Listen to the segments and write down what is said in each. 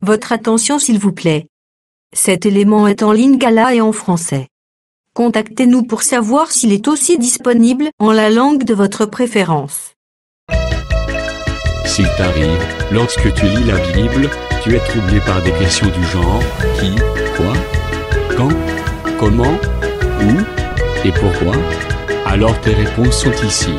Votre attention s'il vous plaît. Cet élément est en lingala et en français. Contactez-nous pour savoir s'il est aussi disponible en la langue de votre préférence. S'il t'arrive, lorsque tu lis la Bible, tu es troublé par des questions du genre qui, quoi, quand, comment, où et pourquoi, alors tes réponses sont ici.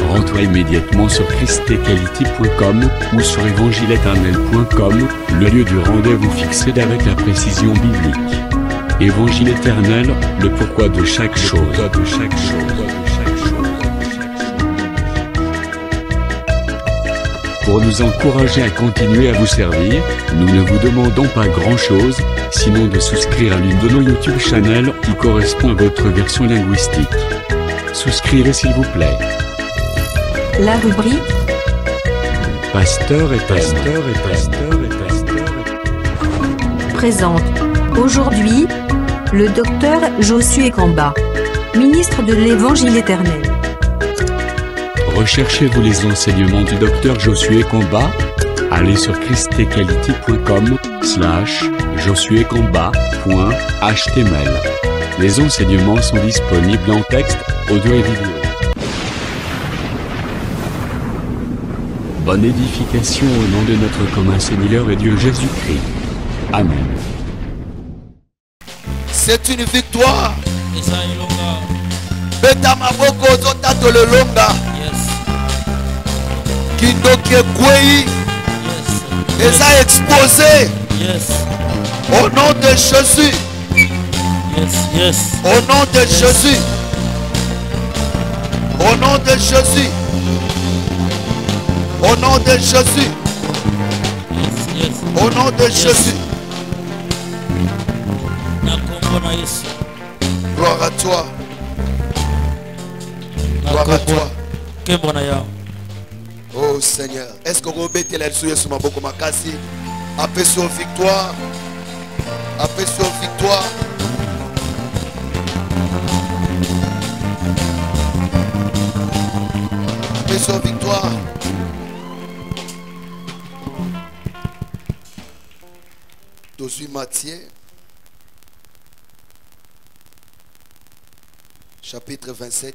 Rends-toi immédiatement sur christequality.com ou sur évangile-éternel.com, le lieu du rendez-vous fixé avec la précision biblique. Évangile éternel, le pourquoi de chaque chose. Pour nous encourager à continuer à vous servir, nous ne vous demandons pas grand-chose, sinon de souscrire à l'une de nos YouTube channels qui correspond à votre version linguistique. Souscrivez s'il vous plaît. La rubrique Pasteur et pasteur. présente aujourd'hui le docteur Josué Kamba, ministre de l'Évangile éternel. Recherchez-vous les enseignements du docteur Josué Kamba? Allez sur christequality.com/josuekamba.html. Les enseignements sont disponibles en texte, audio et vidéo. Bonne édification au nom de notre commun Seigneur et Dieu Jésus-Christ. Amen. C'est une victoire. Betamaboko zotato le longa. Kindoke kwei. Et ça exposé. Au nom de Jésus. Au nom de Jésus. Au nom de Jésus. Au nom de Jésus. Au nom de Jésus. Gloire à toi. Gloire à toi. Oh Seigneur. Est-ce que vous mettez la souillure sur ma boko makasi? Appelez sur victoire. Appelez sur victoire. Appelez sur victoire. Josué Matthieu, chapitre 27,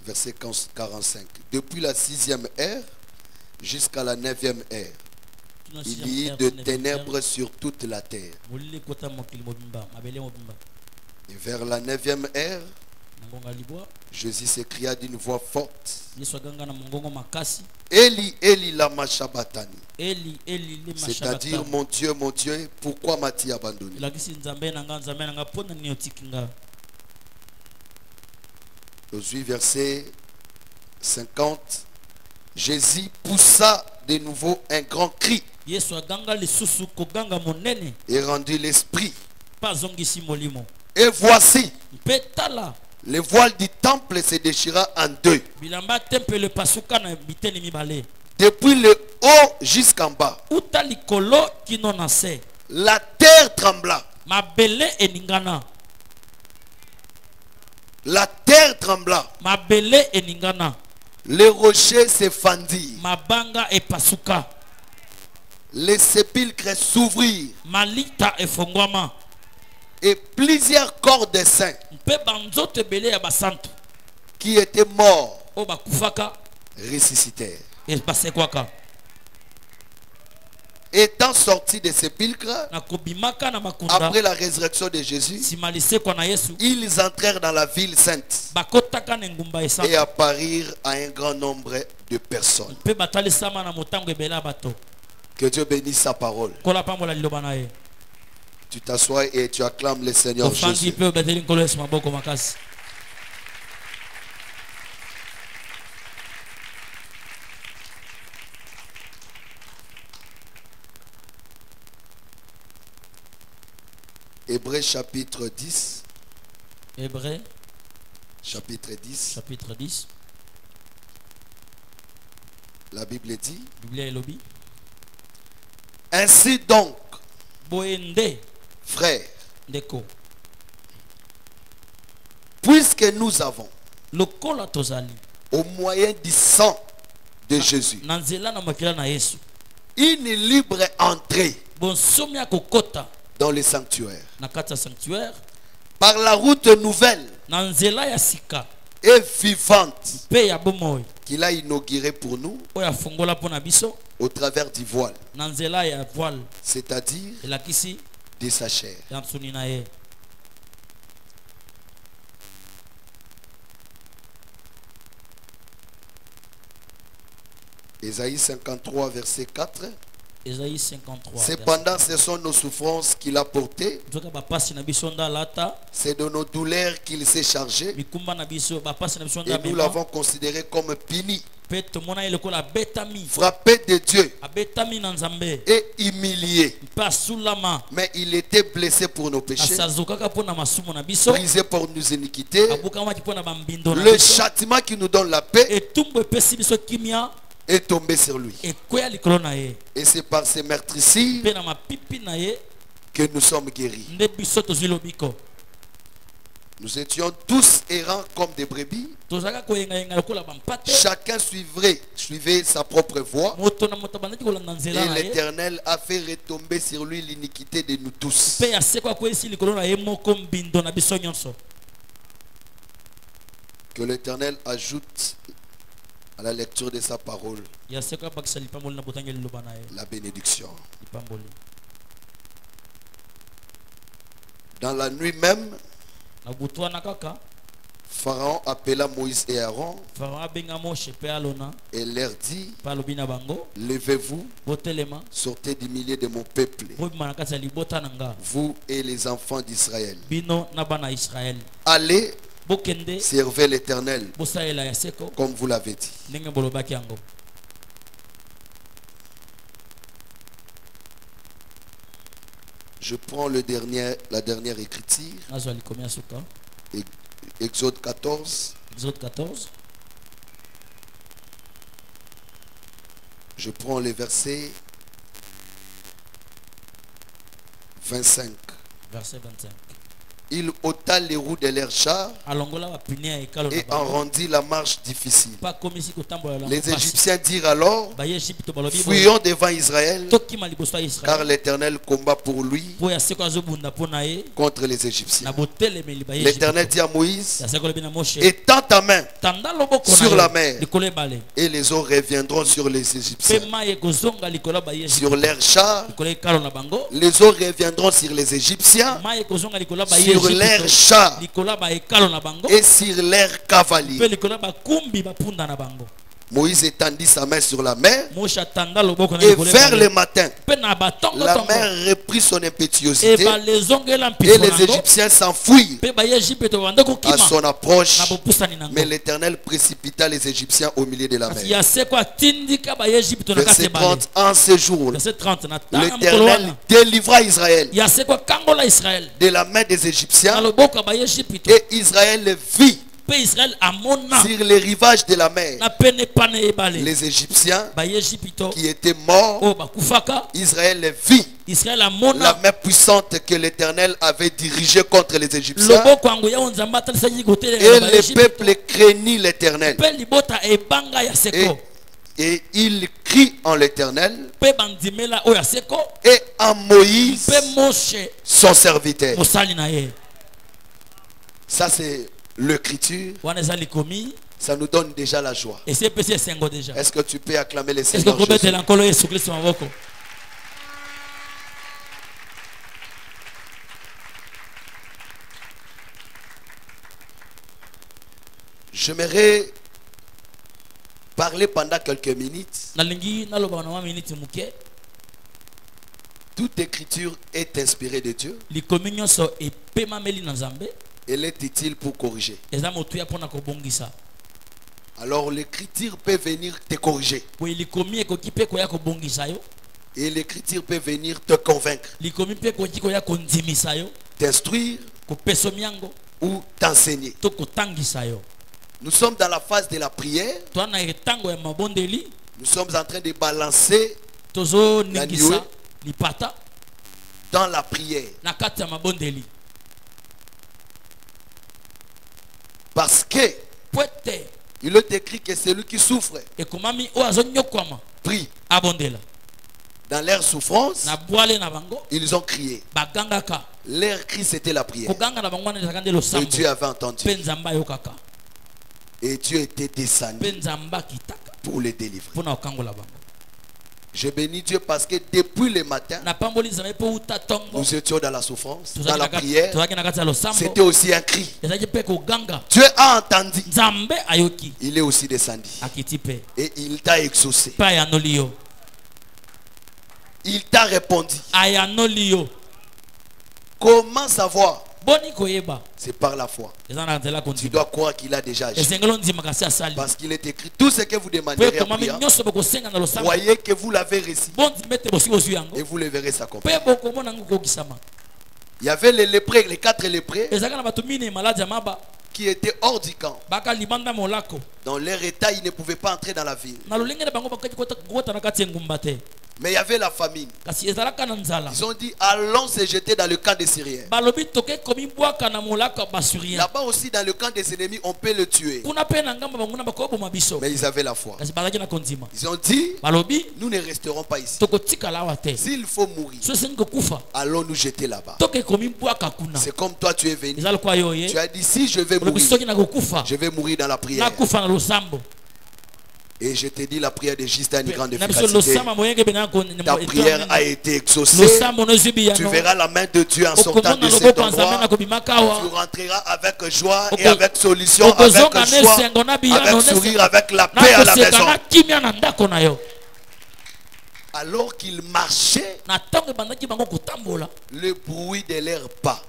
verset 45. Depuis la 6e ère jusqu'à la 9e ère, il y a de ténèbres sur toute la terre. Et vers la 9e ère, Jésus s'écria d'une voix forte: Eli, Eli, lama sabachthani. C'est-à-dire, mon Dieu, pourquoi m'as-tu abandonné? Aujourd'hui, verset 50. Jésus poussa de nouveau un grand cri et rendit l'esprit. Et voici, le voile du temple se déchira en deux, depuis le haut jusqu'en bas. La terre trembla. La terre trembla. Les rochers se fendirent. Les sépulcres s'ouvrirent. Et plusieurs corps de saints qui étaient morts ressuscitèrent. Étant sortis des sépulcres après la résurrection de Jésus, ils entrèrent dans la ville sainte et apparurent à un grand nombre de personnes. Que Dieu bénisse sa parole. Tu t'assois et tu acclames le Seigneur Jésus. Hébreux chapitre 10. Hébreux chapitre 10. Chapitre 10. La Bible dit: ainsi donc, frères, puisque nous avons, au moyen du sang de Jésus. Une libre entrée dans le sanctuaire. Par la route nouvelle et vivante qu'il a inaugurée pour nous au travers du voile, c'est-à-dire de sa chair. Ésaïe 53 verset 4. Cependant, ce sont nos souffrances qu'il a portées. C'est de nos douleurs qu'il s'est chargé. Et nous l'avons considéré comme puni, frappé de Dieu et humilié. Mais il était blessé pour nos péchés, brisé pour nos iniquités. Le châtiment qui nous donne la paix est tombé sur lui. Et c'est par ces meurtrissures que nous sommes guéris. Nous étions tous errants comme des brebis. Chacun suivait sa propre voie. Et l'Éternel a fait retomber sur lui l'iniquité de nous tous. Que l'Éternel ajoute à la lecture de sa parole la bénédiction. Dans la nuit même, Pharaon appela Moïse et Aaron et leur dit: levez-vous, sortez du milieu de mon peuple, vous et les enfants d'Israël. Allez, servez l'Éternel comme vous l'avez dit. Je prends la dernière écriture. Exode 14. Je prends les versets 25. Il ôta les roues de leurs chars et en rendit la marche difficile. Les Égyptiens dirent alors: fuyons devant Israël, car l'Éternel combat pour lui contre les Égyptiens. L'Éternel dit à Moïse: étends ta main sur la mer, et les eaux reviendront sur les Égyptiens. Sur leurs chars, les eaux reviendront sur les Égyptiens, sur leurs chars et sur leurs cavaliers. Moïse étendit sa main sur la mer, et vers le matin, la mer reprit son impétuosité, et les Égyptiens s'enfuirent à son approche. Mais l'Éternel précipita les Égyptiens au milieu de la mer. Verset 30. En ce jour, l'Éternel délivra Israël de la main des Égyptiens, et Israël vit sur les rivages de la mer les Égyptiens qui étaient morts. Israël vit la main puissante que l'Éternel avait dirigée contre les Égyptiens, et le peuple craignit l'Éternel, et il crie en l'Éternel et en Moïse son serviteur. Ça, c'est l'écriture. Ça nous donne déjà la joie. Est-ce que tu peux acclamer le Seigneur Jésus? J'aimerais parler pendant quelques minutes. Toute écriture est inspirée de Dieu. Elle est utile pour corriger. Alors l'écriture peut venir te corriger, et l'écriture peut venir te convaincre, t'instruire ou t'enseigner. Nous sommes dans la phase de la prière. Nous sommes en train de balancer la nuée dans la prière. Parce que Il est écrit que celui qui souffre prie. Dans leur souffrance, ils ont crié. Leur cri, c'était la prière. Et Dieu avait entendu. Et Dieu était descendu pour les délivrer. Je bénis Dieu parce que depuis le matin, nous étions dans la souffrance, dans la prière. C'était aussi un cri. Dieu a entendu. Il est aussi descendu. Et il t'a exaucé. Il t'a répondu. Comment savoir? C'est par la foi. Tu dois croire qu'il a déjà agi. Parce qu'il est écrit, tout ce que vous demanderez en priant, croyez que vous l'avez reçu. Et vous le verrez s'accomplir. Il y avait les lépreux, les 4 lépreux qui étaient hors du camp. Dans leur état, ils ne pouvaient pas entrer dans la ville. Mais il y avait la famine. Ils ont dit, allons se jeter dans le camp des Syriens. Là-bas aussi, dans le camp des ennemis, on peut le tuer. Mais ils avaient la foi. Ils ont dit, nous ne resterons pas ici. S'il faut mourir, allons nous jeter là-bas. C'est comme toi, tu es venu. Tu as dit, si je vais mourir, je vais mourir dans la prière. Et je te dis, la prière de Juste a une grande efficacité. Ta prière a été exaucée. Tu verras la main de Dieu en sortant de cet endroit. Tu rentreras avec joie et avec solution, avec joie, avec sourire, avec la paix à la maison. Alors qu'ils marchaient, le bruit de leurs pas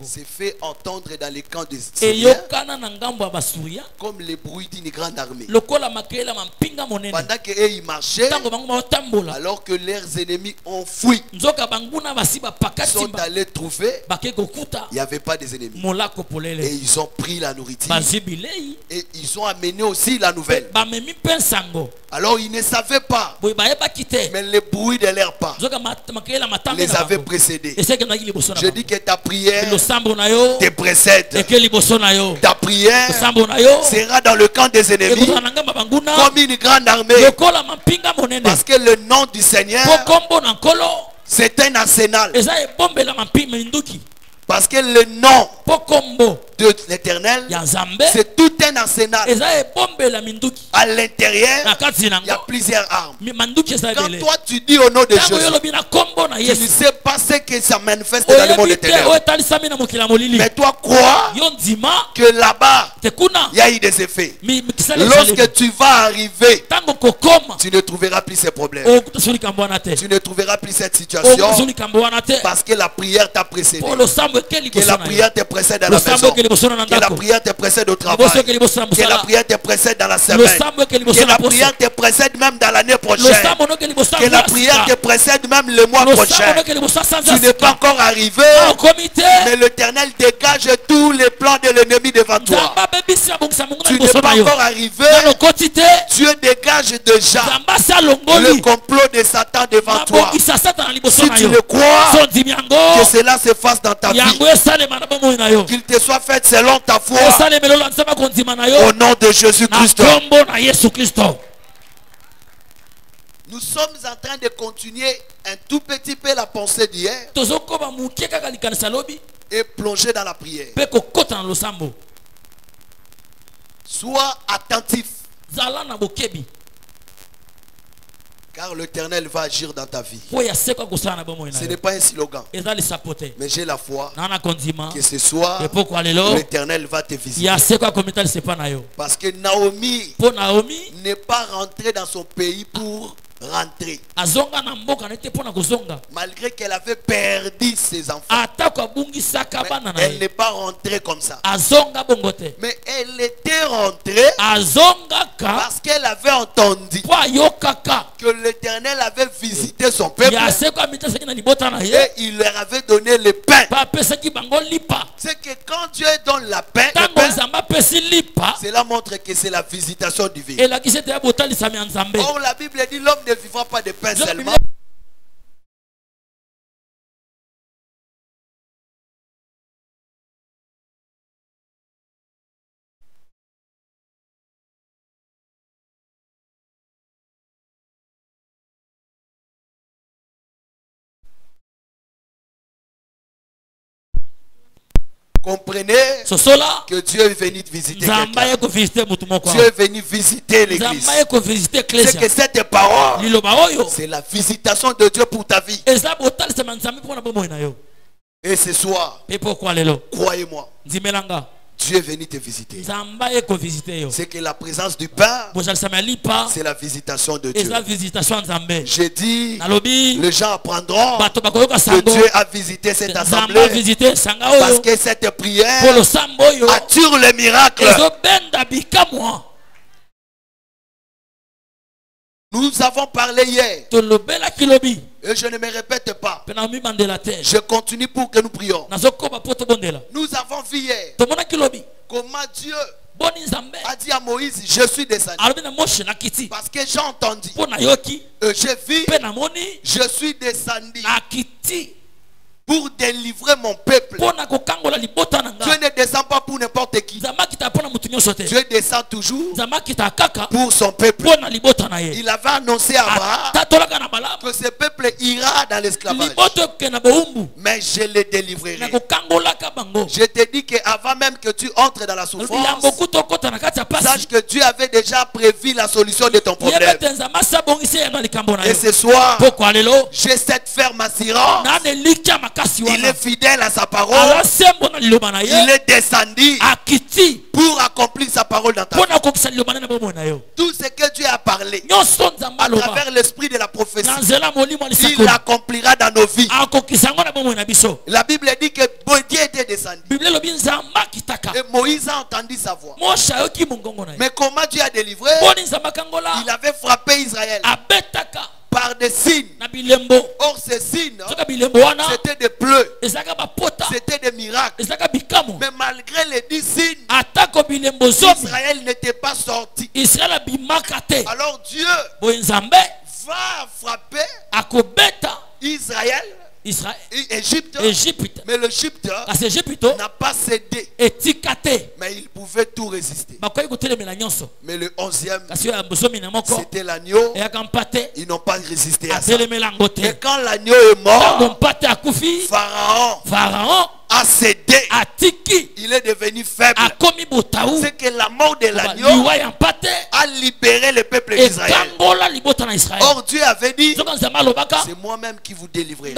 s'est fait entendre dans les camps des Syriens comme le bruit d'une grande armée. Pendant qu'ils marchaient, alors que leurs ennemis ont fui, ils sont allés trouver, il n'y avait pas des ennemis. Et ils ont pris la nourriture. Et ils ont amené aussi la nouvelle. Alors ils ne savaient pas. Mais le bruit de leurs pas les avait précédés. Je dis que ta prière te précède. Ta prière sera dans le camp des ennemis comme une grande armée. Parce que le nom du Seigneur, c'est un arsenal. Parce que le nom de l'Éternel, c'est tout un arsenal. À l'intérieur, il y a plusieurs armes. Quand toi tu dis au nom de Jésus, tu ne sais pas ce que ça manifeste dans le monde éternel. Mais toi crois que là-bas, il y a eu des effets. Lorsque tu vas arriver, tu ne trouveras plus ces problèmes. Tu ne trouveras plus cette situation. Parce que la prière t'a précédé. Que la prière te précède à la maison. Que la prière te précède au travail. Que la prière te précède dans la semaine. Que la prière te précède même dans l'année prochaine. Que la prière te précède même le mois prochain. Tu n'es pas encore arrivé. Mais l'Éternel dégage tous les plans de l'ennemi devant toi. Tu n'es pas encore arrivé. Dieu dégage déjà le complot de Satan devant toi. Si tu le crois, que cela se fasse dans ta vie. Qu'il te soit fait selon ta foi. Au nom de Jésus-Christ. Nous sommes en train de continuer un tout petit peu la pensée d'hier et plonger dans la prière. Sois attentif. Car l'Éternel va agir dans ta vie. Ce n'est pas un slogan. Mais j'ai la foi que ce soir, l'Éternel va te visiter. Parce que Naomi n'est pas rentrée dans son pays pour rentrer. Malgré qu'elle avait perdu ses enfants. Mais elle n'est pas rentrée comme ça. Mais elle était rentrée parce qu'elle avait entendu que l'Éternel avait visité son peuple et il leur avait donné le pain. C'est que quand Dieu donne le pain, cela montre que c'est la visitation divine. Or la Bible dit l'homme ne vivra pas de pain seulement, Comprenez que Dieu est venu visiter quelqu'un. Dieu est venu visiter l'église. C'est que cette parole, c'est la visitation de Dieu pour ta vie. Et ce soir, croyez-moi, Dieu est venu te visiter. C'est que la présence du Père, c'est la visitation de Dieu. J'ai dit, les gens apprendront que Dieu a visité cette assemblée parce que cette prière attire les miracles. Nous avons parlé hier. Et je ne me répète pas. Je continue pour que nous prions. Nous avons vu hier comment Dieu a dit à Moïse, je suis descendu. Parce que j'ai entendu. J'ai vu. Je suis descendu pour délivrer mon peuple. Dieu ne descend pas pour n'importe qui. Dieu descend toujours pour son peuple. Il avait annoncé à Abraham que ce peuple ira dans l'esclavage. Mais je le délivrerai. Je te dis qu'avant même que tu entres dans la souffrance, sache que Dieu avait déjà prévu la solution de ton problème. Et ce soir, j'ai cette ferme assurance. Il est fidèle à sa parole. Il est descendu pour accomplir sa parole dans ta vie. Tout ce que Dieu a parlé à travers l'esprit de la prophétie, il l'accomplira dans nos vies. La Bible dit que Dieu était descendu et Moïse a entendu sa voix. Mais comment Dieu a délivré? Il avait frappé Israël par des signes. Or ces signes, c'était des pleurs, c'était des miracles. Mais malgré les 10 signes, Israël n'était pas sorti. Alors Dieu va frapper Israël, Égypte, mais l'Égypte n'a pas cédé, mais il pouvait tout résister. Mais le 11e, c'était l'agneau. Ils n'ont pas résisté à ça. Et quand l'agneau est mort, Pharaon a cédé. Il est devenu faible. C'est que la mort de l'agneau a libéré le peuple d'Israël. Or Dieu avait dit, c'est moi-même qui vous délivrerai.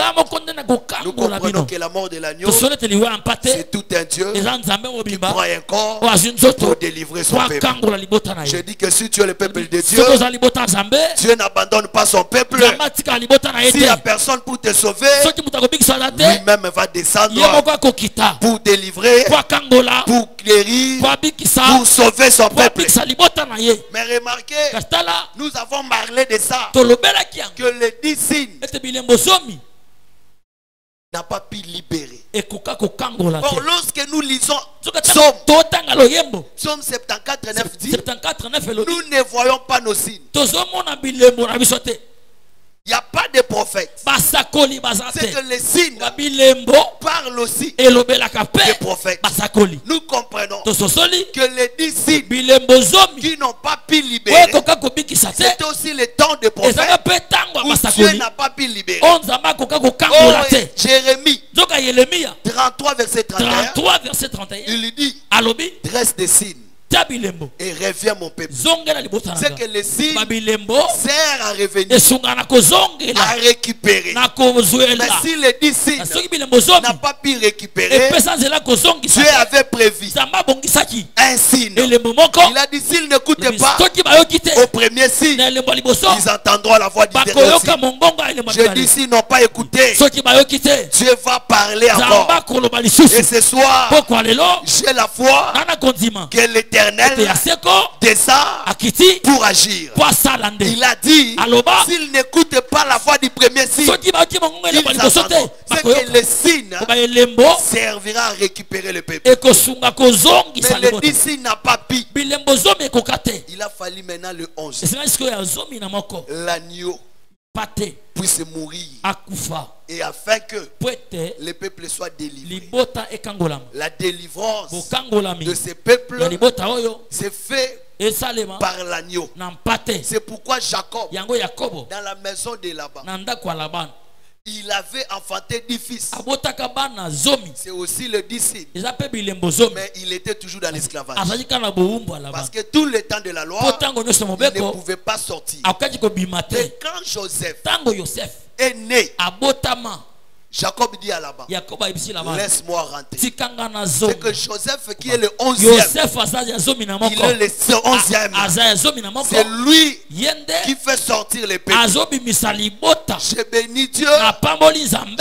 Nous comprenons que la mort de l'agneau, c'est tout un Dieu qui prend un corps pour délivrer son peuple. Je dis que si tu es le peuple de Dieu, Dieu n'abandonne pas son peuple. S'il n'y a personne pour te sauver, lui-même va descendre pour délivrer, pour guérir, pour sauver son peuple. Mais remarquez, nous avons parlé de ça, que les 10 signes n'a pas pu libérer. Or lorsque nous lisons Psaume 74, 9 dit, nous ne voyons pas nos signes. Il n'y a pas de prophète. C'est que les signes parlent aussi des prophètes. Nous comprenons que les 10 signes qui n'ont pas pu libérer, c'est aussi le temps des prophètes où Dieu n'a pas pu libérer. Jérémie 33 verset 31, il lui dit, dresse des signes et reviens mon peuple. C'est que les signes servent à revenir, à récupérer. Mais si les 10 signes n'a pas pu récupérer, Dieu avait prévu un signe. Il a dit, s'ils n'écoutaient pas au premier signe, ils entendront la voix du dernier signe. Je dis, s'ils n'ont pas écouté, Dieu va parler encore. Et ce soir, j'ai la foi que l'Éternel descend pour agir. Il a dit, s'il n'écoute pas la voix du premier signe, ils attendront. C'est que le signe servira à récupérer le peuple. Mais le 10 signes n'a pas pu. Il a fallu maintenant le 11. L'agneau puisse mourir, et afin que le peuple soit délivré. La délivrance de ce peuple c'est fait par l'agneau. C'est pourquoi Jacob, dans la maison de Laban, Il avait enfanté 10 fils. C'est aussi le disciple. Mais il était toujours dans l'esclavage. Parce que tout le temps de la loi, il ne pouvait pas sortir. Mais quand Joseph est né, Jacob dit à Laban, laisse-moi rentrer. C'est que Joseph qui est le 11e, il est le 11e. C'est lui qui fait sortir les peuples. J'ai béni Dieu.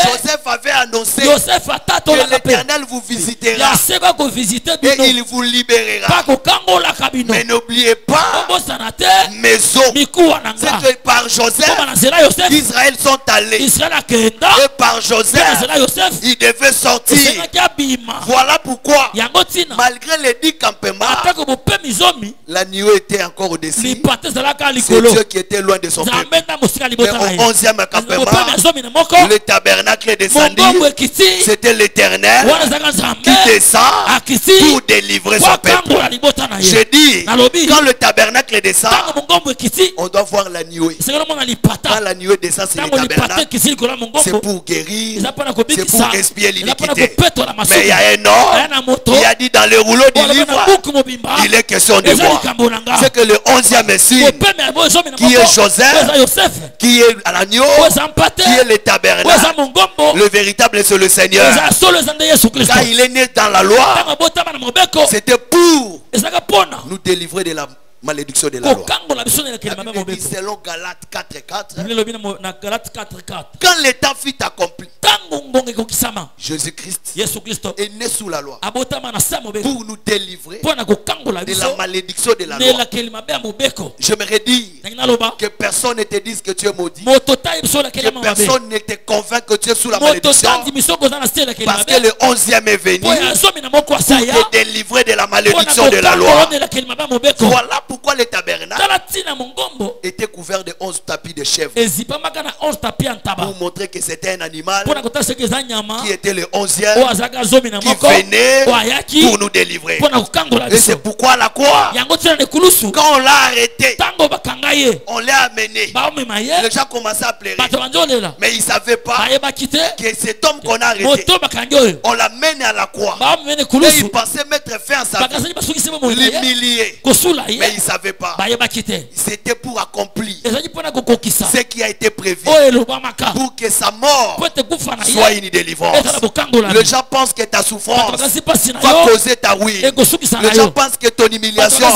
Joseph avait annoncé que l'Éternel vous visitera et il vous libérera. Mais n'oubliez pas, maison, c'est que par Joseph, Israël sont allés. Et par Joseph, il devait sortir. Voilà pourquoi, malgré les 10 campements, la nuée était encore au-dessus. C'est Dieu qui était loin de son peuple. Mais au 11e campement, le tabernacle descendit. C'était l'Éternel qui descend pour délivrer son peuple. J'ai dit, quand le tabernacle descend, on doit voir la nuée. Quand la nuée descend sur le tabernacle, c'est pour guérir. C'est pour expier l'iniquité. Mais il y a un homme qui a dit dans le rouleau du livre, il est question de moi. C'est que le 11e Messie, qui est Joseph, qui est à l'agneau, qui est le tabernacle, le véritable c'est le Seigneur. Quand il est né dans la loi, c'était pour nous délivrer de la malédiction de la loi. Selon Galates 4:4, quand le temps fut accompli, Jésus-Christ est né sous la loi pour nous délivrer de la malédiction de la loi. J'aimerais dire que personne ne te dise que tu es maudit, que personne ne te convainc que tu es sous la malédiction, parce que le 11e est venu pour te délivrer de la malédiction de la loi. Voilà pourquoi le tabernacle était couvert de 11 tapis de chèvres, pour montrer que c'était un animal qui était le 11e, qui venait pour nous délivrer. Et c'est pourquoi la croix, quand on l'a arrêté, on l'a amené, les gens commençaient à pleurer, mais ils ne savaient pas que cet homme qu'on a arrêté, on l'amène à la croix, et ils pensaient mettre fin à sa vie, l'humilier, mais ils ne savaient pas. C'était pour accomplir ce qui a été prévu, pour que sa mort soit une délivrance. Les gens pensent que ta souffrance va causer ta ruine. Les gens pensent que ton humiliation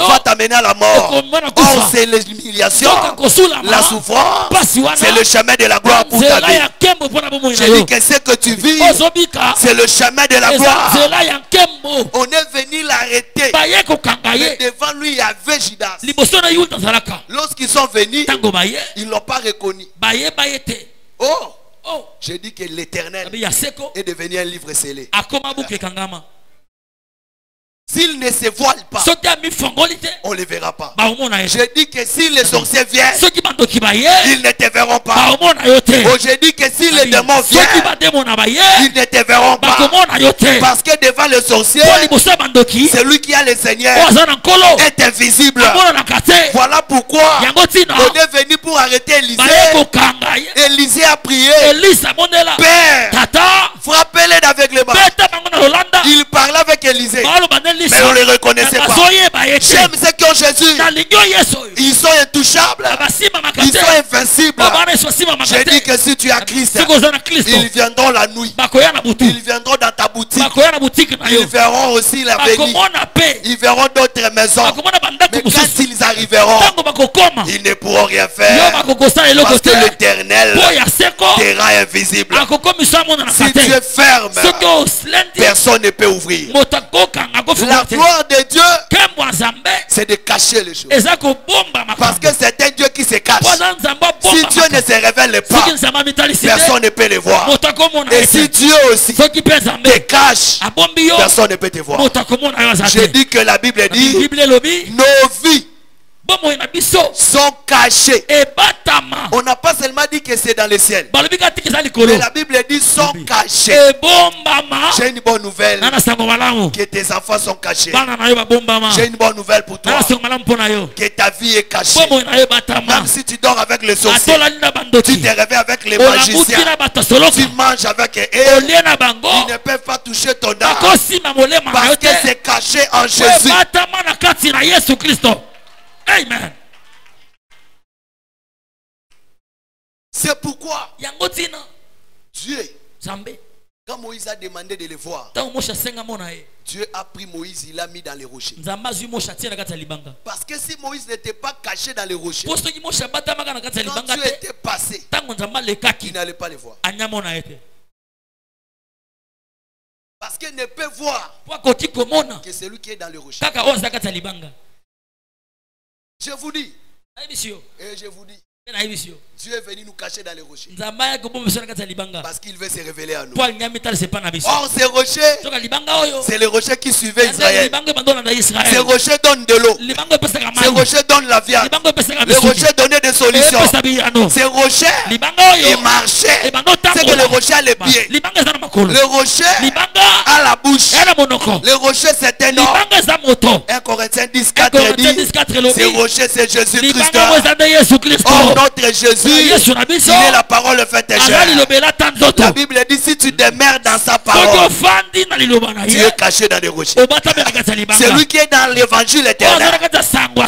va t'amener à la mort. Or c'est l'humiliation, la souffrance, c'est le chemin de la gloire pour ta vie. Je dis que ce que tu vis, c'est le chemin de la gloire. On est venu l'arrêter, mais devant lui il y avait Judas. Lorsqu'ils sont venus, ils ne l'ont pas reconnu. Oh, j'ai dit que l'Éternel est devenu un livre scellé. S'il ne se voile pas, on ne le verra pas. J'ai dit que si les sorciers viennent, ils ne te verront pas. Oh, j'ai dit que si les démons viennent, ils ne te verront pas. Parce que devant le sorcier, celui qui a le Seigneur est invisible. Voilà pourquoi on est venu pour arrêter Élisée. Élisée a prié, Père, frappez-les d'aveuglement. Il parlait avec Élisée, mais on ne les reconnaissait pas. J'aime ceux qui ont Jésus. Ils sont intouchables, ils sont invincibles. J'ai dit que si tu as Christ, ils viendront la nuit, ils viendront dans ta boutique, ils verront aussi l'avenir, ils verront d'autres maisons. Mais quand ils arriveront, ils ne pourront rien faire, parce que l'Éternel te rend invisible. Si tu es ferme, personne ne peut ouvrir. La gloire de Dieu, c'est de cacher les choses, parce que c'est un Dieu qui se cache. Si Dieu ne se révèle pas, personne ne peut le voir. Et si Dieu aussi te cache, personne ne peut te voir. Je dis que la Bible dit, nos vies sont cachés. On n'a pas seulement dit que c'est dans le ciel, mais la Bible dit sont cachés. J'ai une bonne nouvelle, que tes enfants sont cachés. J'ai une bonne nouvelle pour toi, que ta vie est cachée. Même si tu dors avec les sorciers, tu te réveilles avec les magiciens, tu manges avec eux, ils ne peuvent pas toucher ton âme parce que c'est caché en Jésus. Amen. C'est pourquoi Dieu, quand Moïse a demandé de le voir, Dieu a pris Moïse, il l'a mis dans les rochers. Parce que si Moïse n'était pas caché dans les rochers, quand Dieu était passé, il n'allait pas les voir. Parce qu'il ne peut voir que celui qui est dans les rochers. Je vous dis, et je vous dis, Dieu est venu nous cacher dans les rochers parce qu'il veut se révéler à nous. Or ces rochers, c'est les rochers qui suivaient Israël. Ces rochers donnent de l'eau, ces rochers donnent la viande, les rochers donnaient des solutions. Ces rochers, ils marchaient. C'est que le rocher a les pieds, le rocher a la bouche, le rocher c'est un homme. 1 Corinthiens 10:4 dit, ces rochers c'est Jésus-Christ. Or notre Jésus, il est la parole faite chair. La Bible dit, si tu demeures dans sa parole, tu es caché dans les rochers. Celui qui est dans l'évangile éternel,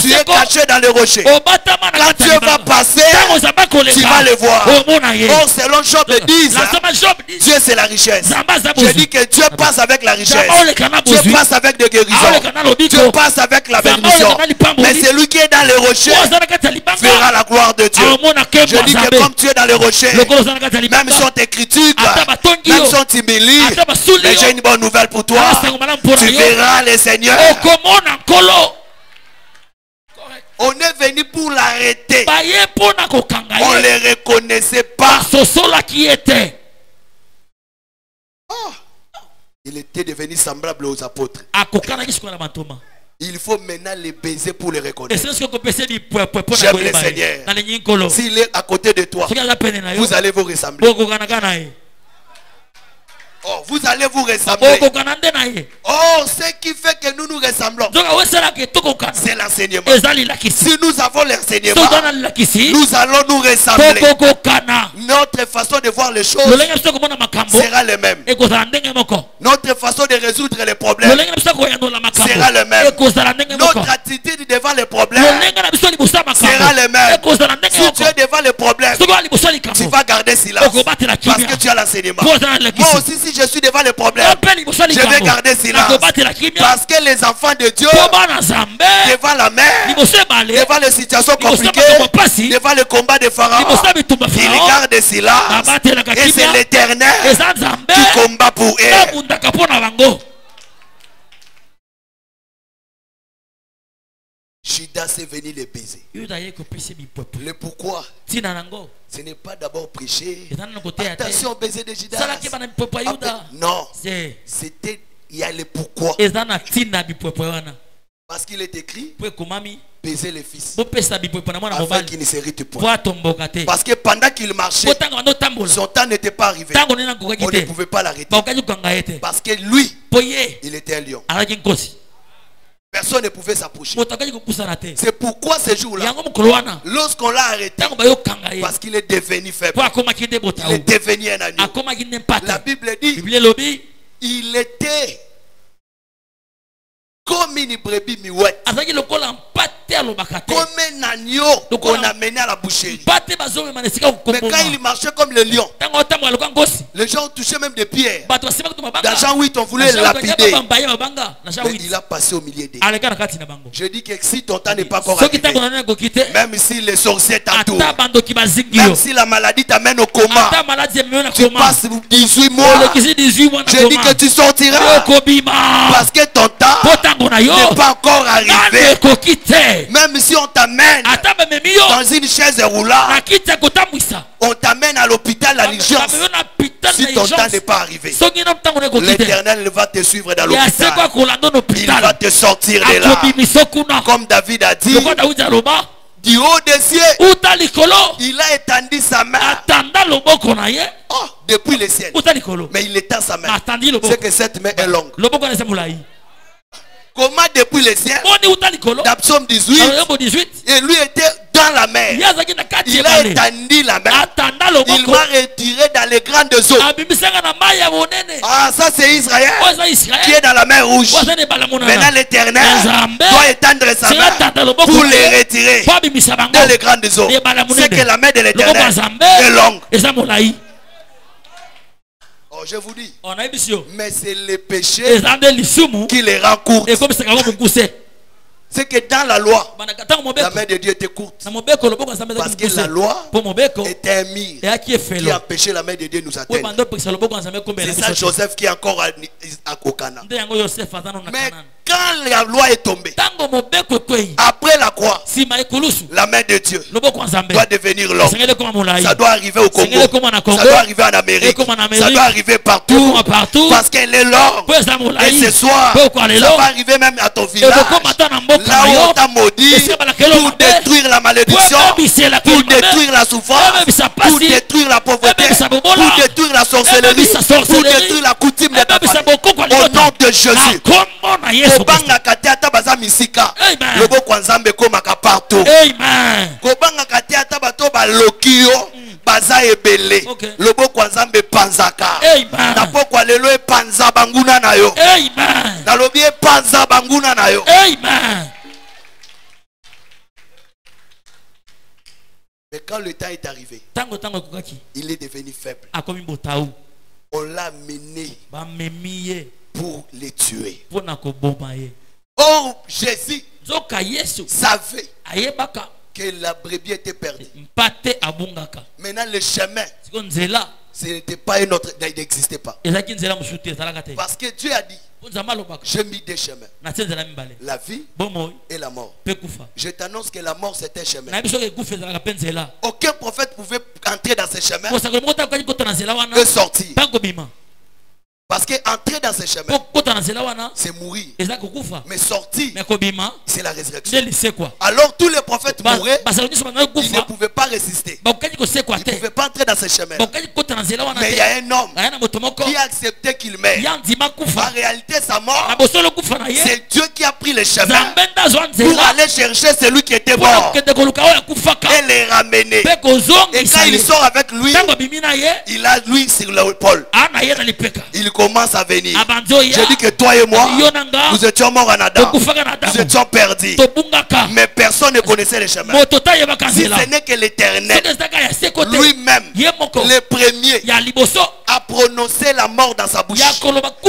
tu es caché dans les rochers. Quand Dieu va passer, tu vas le voir. Or selon Job 10, Dieu c'est la richesse. Je dis que Dieu passe avec la richesse, Dieu passe avec des guérisons, Dieu passe avec la bénédiction. Mais celui qui est dans les rochers verra la gloire de Dieu. Je dis que comme tu es dans le rocher, même si on te critique, même si on t'humilie, mais j'ai une bonne nouvelle pour toi, tu verras le Seigneur. On est venu pour l'arrêter, on ne le reconnaissait pas. Oh, il était devenu semblable aux apôtres. Il faut maintenant les baiser pour les reconnaître. J'aime le Seigneur. S'il est à côté de toi, vous allez vous ressembler. Oh, vous allez vous ressembler. Oh, ce qui fait que nous nous ressemblons, c'est l'enseignement. Si nous avons l'enseignement, nous allons nous ressembler. Notre façon de voir les choses sera le même. Notre façon de résoudre les problèmes sera le même. Notre attitude devant les problèmes sera le même. Si tu es devant les problèmes, tu vas garder silence parce que tu as l'enseignement. Moi aussi, si je suis devant les problèmes, je vais garder silence parce que les enfants de Dieu, devant la mer, devant les situations compliquées, devant le combat de Pharaon, ils gardent silence. Et c'est l'Éternel qui combat pour eux. Judas est venu les baiser. Le pourquoi? Ce n'est pas d'abord prêcher. Attention, baiser de Judas. Non, c'était, il y a le pourquoi. Parce qu'il est écrit, baiser les fils afin qu'il ne s'hérite point. Parce que pendant qu'il marchait, son temps n'était pas arrivé. On ne pouvait pas l'arrêter. Parce que lui, il était un lion. Personne ne pouvait s'approcher. C'est pourquoi ce jour-là, lorsqu'on l'a arrêté, parce qu'il est devenu faible, il est devenu un agneau. La Bible dit, il était comme une brebis miouette, comme un agneau qu'on a mené à la boucherie. Mais quand il marchait comme le lion, les gens touchaient même des pierres. Dans Jean 8, on voulait lapider. Mais il a passé au milieu d'eux. Je dis que si ton temps n'est pas encore arrivé, même si les sorciers t'entourent, même si la maladie t'amène au coma, tu passes 18 mois, je dis que tu sortiras parce que ton temps n'est pas encore arrivé. Même si on t'amène dans une chaise roulante, on t'amène à l'hôpital à l'urgence, si ton temps n'est pas arrivé, l'Éternel va te suivre dans l'hôpital. Il va te sortir de là. Comme David a dit, du haut des cieux, il a étendu sa main. Depuis les cieux. Mais il étend sa main. C'est que cette main est longue. Comment depuis les cieux? Dans Psaume 18, et lui était dans la mer. Il a étendu la main. Il m'a retiré dans les grandes eaux. Ah, ça c'est Israël qui est dans la mer rouge. Maintenant l'Éternel doit étendre sa main pour les retirer dans les grandes eaux. C'est que la main de l'Éternel est longue. Oh, je vous dis, mais c'est le péché qui les rend courtes. C'est que dans la loi, la main de Dieu était courte. Parce que la loi était un mire qui empêchait la main de Dieu de nous atteindre. C'est ça Joseph qui est encore à Kokana. Mais quand la loi est tombée, après la croix, la main de Dieu doit devenir l'homme. Ça doit arriver au Congo, ça doit arriver en Amérique, ça doit arriver partout, parce qu'elle est l'homme. Et ce soir, ça va arriver même à ton village, là où on t'a maudit, pour détruire la malédiction, pour détruire la souffrance, pour détruire la pauvreté, pour détruire la sorcellerie, pour détruire la coutume de ta famille. Au nom de Jésus. Kobanga katiata baza misika. Lobo kwa nzambe komaka partout. Amen. Kobanga katiata bato ba lokio baza ebele. Lobo kwa nzambe panzaka. Amen. Tapo kwa lelo e panza banguna na yo. Amen. Na lobi e panza banguna na yo. Amen. Mais quand le temps est arrivé, il est devenu faible. On l'a mené pour les tuer. Or, Jésus savait que la brebis était perdue. Maintenant, le chemin, ce n'était pas un autre, il n'existait pas. Parce que Dieu a dit, j'ai mis deux chemins, la vie et la mort. Je t'annonce que la mort c'est un chemin. Aucun prophète pouvait entrer dans ce chemin et sortir. Parce que entrer dans ce chemin, c'est mourir. Mais sortir, c'est la résurrection. Alors tous les prophètes mouraient, ils ne pouvaient pas résister. Ils ne pouvaient pas entrer dans ce chemin. Mais il y a un homme qui a accepté qu'il meure. En réalité, sa mort, c'est Dieu qui a pris le chemin pour aller chercher celui qui était mort et les ramener. Et quand il sort avec lui, il a lui sur l'épaule. Il commence à venir. Je dis que toi et moi, nous étions morts en Adam. Nous étions perdus. Mais personne ne connaissait le chemin. Si ce n'est que l'Éternel lui-même, le premier, a prononcé la mort dans sa bouche.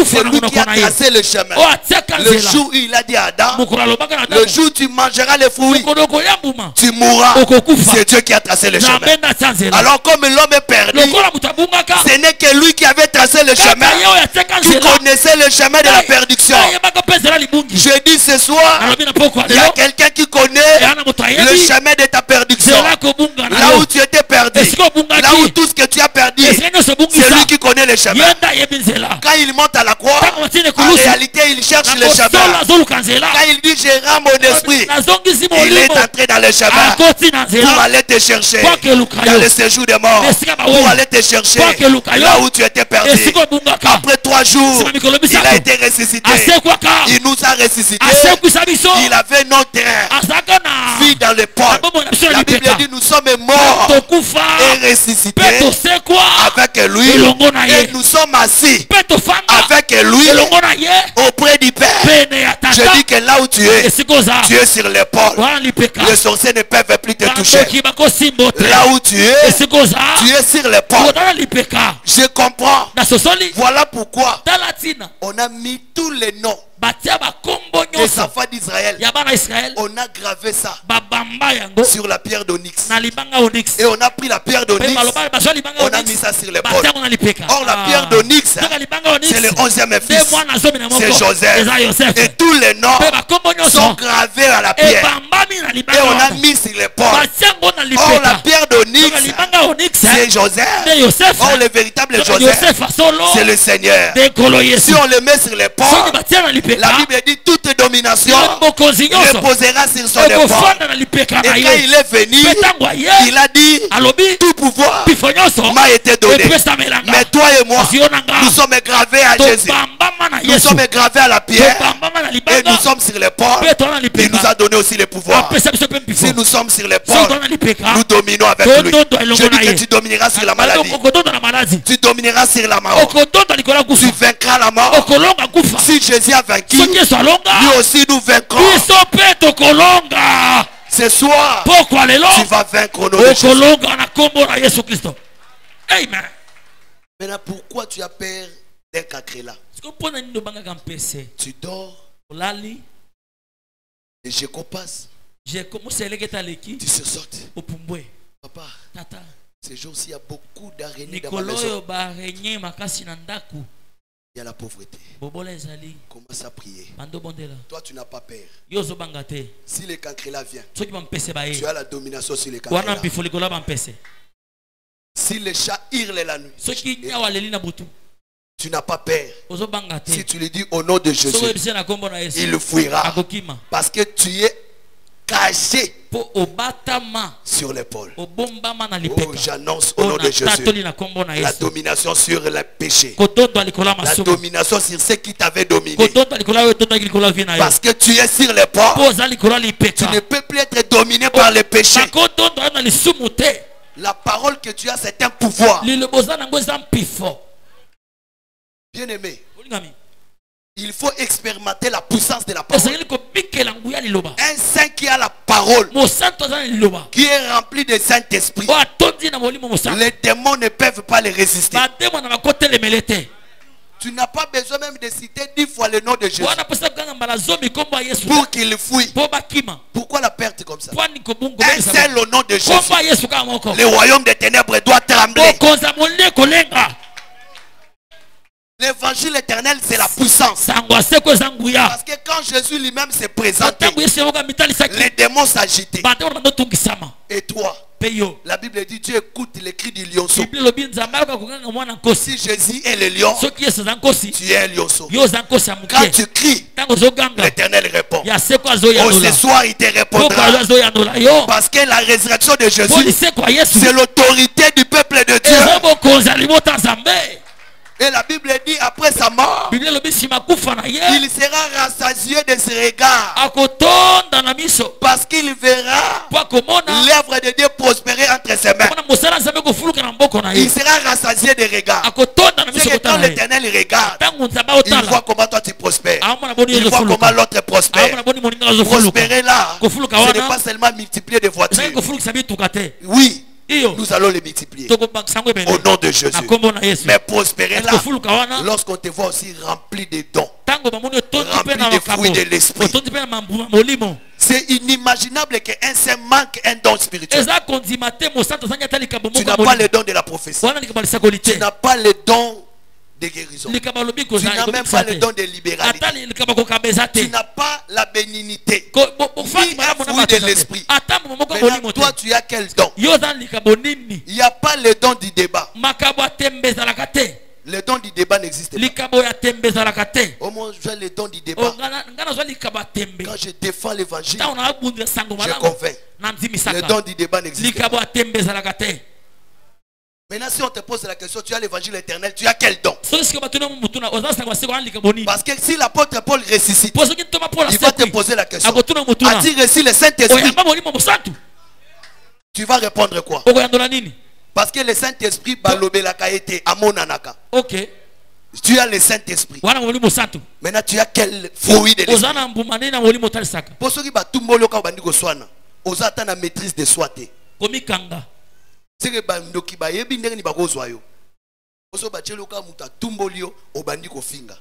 C'est lui qui a tracé le chemin. Le jour où il a dit à Adam, le jour où tu mangeras les fruits, tu mourras. C'est Dieu qui a tracé le chemin. Alors comme l'homme est perdu, ce n'est que lui qui avait tracé le chemin, qui connaissait le chemin de la perdition. Je dis ce soir, il y a quelqu'un qui connaît le chemin de ta perdition. Là où tu étais perdu, là où tout ce que tu as perdu, c'est lui qui connaît le chemin. Quand il monte à la croix, en réalité il cherche le chemin. Quand il dit je rends mon esprit, il est entré dans le chemin pour aller te chercher dans le séjour des morts, pour aller te chercher là où tu étais perdu. Après 3 jours, il a été ressuscité. Il nous a ressuscité. Il avait notre vie dans le port. La Bible dit nous sommes morts et ressuscités avec lui. Et nous sommes assis avec lui auprès du Père. Je dis que là où tu es sur l'épaule. Les sorciers ne peuvent plus te toucher. Là où tu es sur l'épaule. Je comprends. Voilà pourquoi on a mis tous les noms des enfants d'Israël. On a gravé ça sur la pierre d'onyx. Et on a pris la pierre d'onyx, on a mis ça sur l'épaule. Or la pierre d'onyx, c'est le 11e fils, c'est Joseph. Et tous les noms sont gravés à la pierre. Et on a mis sur l'épaule. Or la pierre d'onyx, c'est Joseph. Oh, le véritable Joseph, c'est le Seigneur. Si on le met sur l'épaule, la Bible dit toute domination reposera sur son épaule. Et quand il est venu, il a dit tout pouvoir m'a été donné. Mais toi et moi, nous sommes gravés à Jésus. Nous sommes gravés à la pierre. Et nous sommes sur l'épaule. Il nous a donné aussi le pouvoir. Si nous sommes sur l'épaule, nous dominons avec lui. Je dis que tu domineras sur la maladie. Tu domineras sur la mort. Tu vaincras la mort. Si Jésus a vaincu, lui aussi nous vaincrons. Ce soir, tu vas vaincre au nom de Jésus. Amen. Maintenant, pourquoi tu as peur d'un cancréla? Tu dors et je passe. Tu se sortes. Papa, ces jours-ci, il y a beaucoup d'araignées dans ma maison. Il y a la pauvreté. Commence à prier. Toi, tu n'as pas peur. Si le cancréla vient, tu as la domination sur le cancréla. Si le chat hurle la nuit, tu n'as pas peur. Si tu lui dis au nom de Jésus, il le fuira. Parce que tu es caché sur l'épaule. Oh, j'annonce au nom de Jésus la domination sur le péché. La domination sur ce qui t'avait dominé. Parce que tu es sur l'épaule, tu ne peux plus être dominé par le péché. La parole que tu as, c'est un pouvoir. Bien aimé, il faut expérimenter la puissance de la parole. Un saint qui a la parole, qui est rempli de Saint-Esprit, les démons ne peuvent pas les résister. Tu n'as pas besoin même de citer 10 fois le nom de Jésus pour qu'il fuit. Pourquoi la perte comme ça? Un seul au nom de Jésus, le royaume des ténèbres doit trembler. L'évangile éternel, c'est la puissance. Parce que quand Jésus lui-même s'est présenté, les démons s'agitaient. Et toi, la Bible dit, tu écoutes les cris du lionceau. Si Jésus est le lion, tu es un lionceau. Quand tu cries, l'Éternel répond. Oh, ce soir, il te répondra. Parce que la résurrection de Jésus, c'est l'autorité du peuple de Dieu. Et la Bible dit, après sa mort, il sera rassasié de ses regards. Parce qu'il verra l'œuvre de Dieu prospérer entre ses mains. Il sera rassasié de regards. C'est que quand l'Éternel regarde, il voit comment toi tu prospères. Il voit comment l'autre prospère. Prospérer là, ce n'est pas seulement multiplier des voitures. Oui. Nous allons les multiplier au nom de Jésus. Mais prospérer là, lorsqu'on te voit aussi rempli de dons, rempli des fruits de l'esprit. C'est inimaginable qu'un saint manque un don spirituel. Tu n'as pas le don de la prophétie. Tu n'as pas le don de guérison. Tu n'as même pas le don de libéralité. Tu n'as pas la bénignité ni un fruit de l'esprit. Maintenant, toi, tu as quel don? Il n'y a pas le don du débat. Le don du débat n'existe pas. Au moins, j'ai le don du débat. Quand je défends l'évangile, je convainc. Le don du débat n'existe pas. Maintenant, si on te pose la question, tu as l'évangile éternel, tu as quel don? Parce que si l'apôtre Paul ressuscite, il va te poser la question, as-tu reçu le Saint-Esprit? Tu vas répondre quoi? Parce que le Saint-Esprit, tu as le Saint-Esprit. Maintenant, tu as quel fruit de l'esprit? Pour ceux qui ont maîtrise de soi. C'est que bandoki ba yebi ndenge ni bakozwa yo. Oso ba cheluka muta tumbolio obandi ko finga.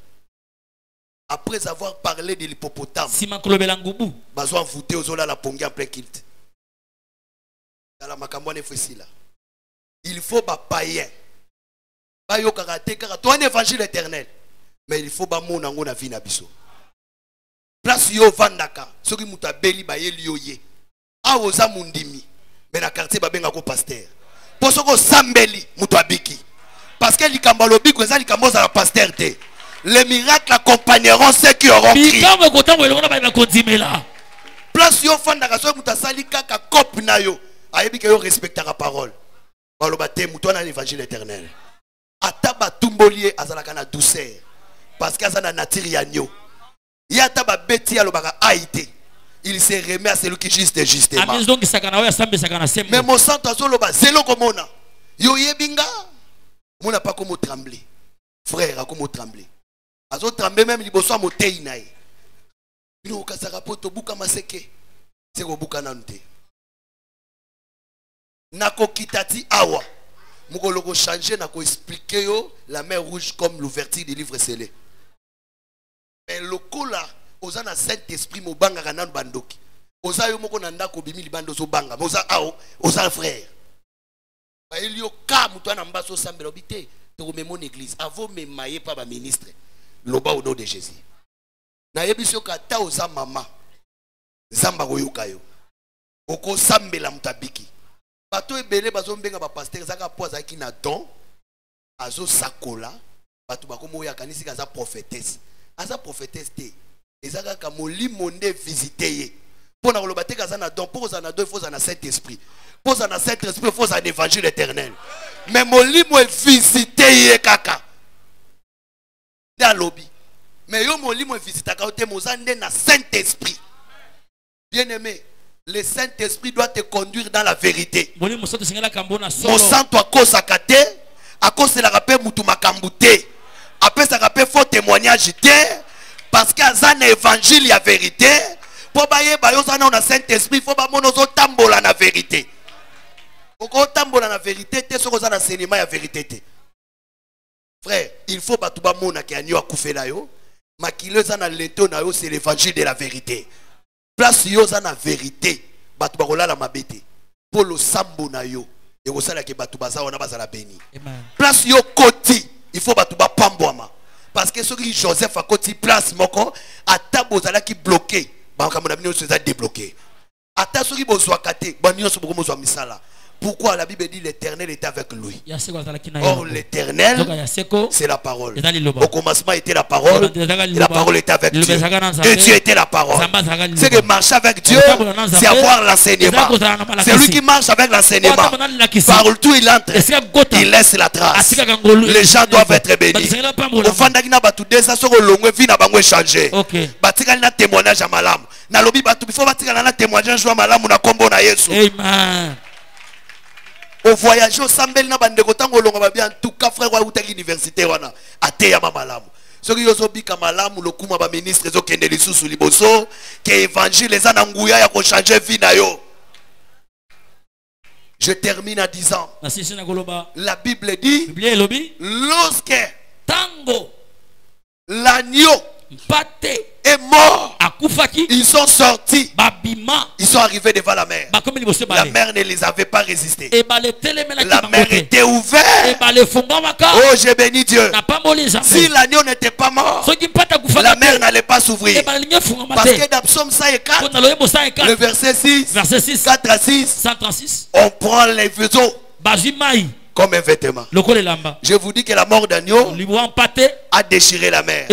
Après avoir parlé de l'hippopotame, bazo envoûté ozola la pongi en plein kilt. Dans la makambo ne fessila. Il faut ba païen. Ba yo karaté karato un évangile éternel. Mais il faut ba mona ngona vie na biso. Place yo vandaka, soki muta beli ba yeli yo ye. A oza mundimi. Mais na quartier ba benga ko pasteur. Posoko sambeli mutuabiki. Parce que l'ikambalobi kweza likambo za la pasteur te. Les miracles accompagneront ceux qui auront crié. Place yo fanda kaso mutasali kaka kop na yo. Ayebi ke yo respecter la parole. Baloba te muto na l'évangile éternel. Ataba tumbolier azalaka na douceur. Parce que azana nature ya nyo. Yataba beti alobaka aïté. Il se remet à celui qui juste justement. Mais mon sang tazoloba zelo komona. Yo yebinga. Mona pas comme trembler. Frère, comme trembler. Azo trembler même liboso motei nae. Bino kasaka poto buka maseke. C'est ko buka nante. Nako kitati awa. Moko loko changer nako expliquer yo la mer rouge comme l'ouverture des livres scellés. Mais loko là, oza na Saint-Esprit mo banga kanan bandoki. Oza yo moko na ndako bimi libando so banga. Oza ao, oza frère. Ba elio ka muto na mbaso sambelo bité. Te mon église. Avant me mailler pas ba ministre. Loba au nom de Jésus. Na yebisyo kata oza mama. Zamba koyoka yo. Oko sambela mutabiki. Bato ebele bazo mbenga ba pasteur zaka poza ki na don. Azo sakola. Bato bakomo ya kanisi kaza prophétesse. Aza prophétesse te. Ezaka ka molimo nde visiter ye. Pona koloba te kaza na don, poza na don, il faut na Saint-Esprit. Poza na Saint-Esprit, il faut na évangile éternel. Mais molimo est visiter ye kaka. Nda lobby. Mais yo molimo est visiter kaka te mozande na Saint-Esprit. Bien-aimé, le Saint-Esprit doit te conduire dans la vérité. Mon sang toi cause à kate, à cause de la rappel mutu makambute. Après ça rappel faux témoignage te parce que azana évangile ya vérité. Pour bailler bayo ça na Saint-Esprit, faut ba monozo tambola na vérité. Oko tambola na vérité te soko za na cinéma ya vérité te. Frère, il faut ba tuba mona ki anyo akufela yo. Makile za na lento na yo c'est l'évangile de la vérité. Place yo za na vérité. Ba tuba kola la mabete. Pour le sambo na yo. Et ko sala ke ba tuba za wana bazala béni. Place yo koti, il faut ba tuba pambwama. Parce que ce qui Joseph a koti place moko atabo zala ki bloqué. Ba kamona bino se za débloqué. Ata ce qui bozwa kate, ba nyo so bozwa misala. Pourquoi la Bible dit l'Éternel était avec lui? Or l'Éternel, c'est la parole. Au commencement était la parole. Et la parole était avec Dieu. Et Dieu était la parole. C'est que marcher avec Dieu, c'est avoir l'enseignement. C'est lui qui marche avec l'enseignement. Parle tout, il entre. Il laisse la trace. Les gens doivent être bénis. Au fond d'Agina Batoudé, ça sera long, vie n'a pas changé. Batikal na témoignage à malam. Na lobi Batou, il faut batikal na témoignage à malam, on a combo na Yesu. Amen. Au voyage au sambel na bande kotango longa ba bien tout cas frère wa utaki université wana ate ya mamalamu soki yozo bika malamu lokuma ba ministre zo kende lisusu liboso ke évangile eza na nguya ya ko changer vie na yo. Je termine en disant la Bible dit lorsque tango l'agneau est mort, ils sont sortis, ils sont arrivés devant la mer. La mer ne les avait pas résisté. La mer était ouverte. Oh, j'ai béni Dieu. Si l'agneau n'était pas mort, la mer n'allait pas s'ouvrir. Parce que dans Psaume 104, le verset 6, 4 à 6, on prend les fuseaux comme un vêtement. Je vous dis que la mort d'agneau a déchiré la mer.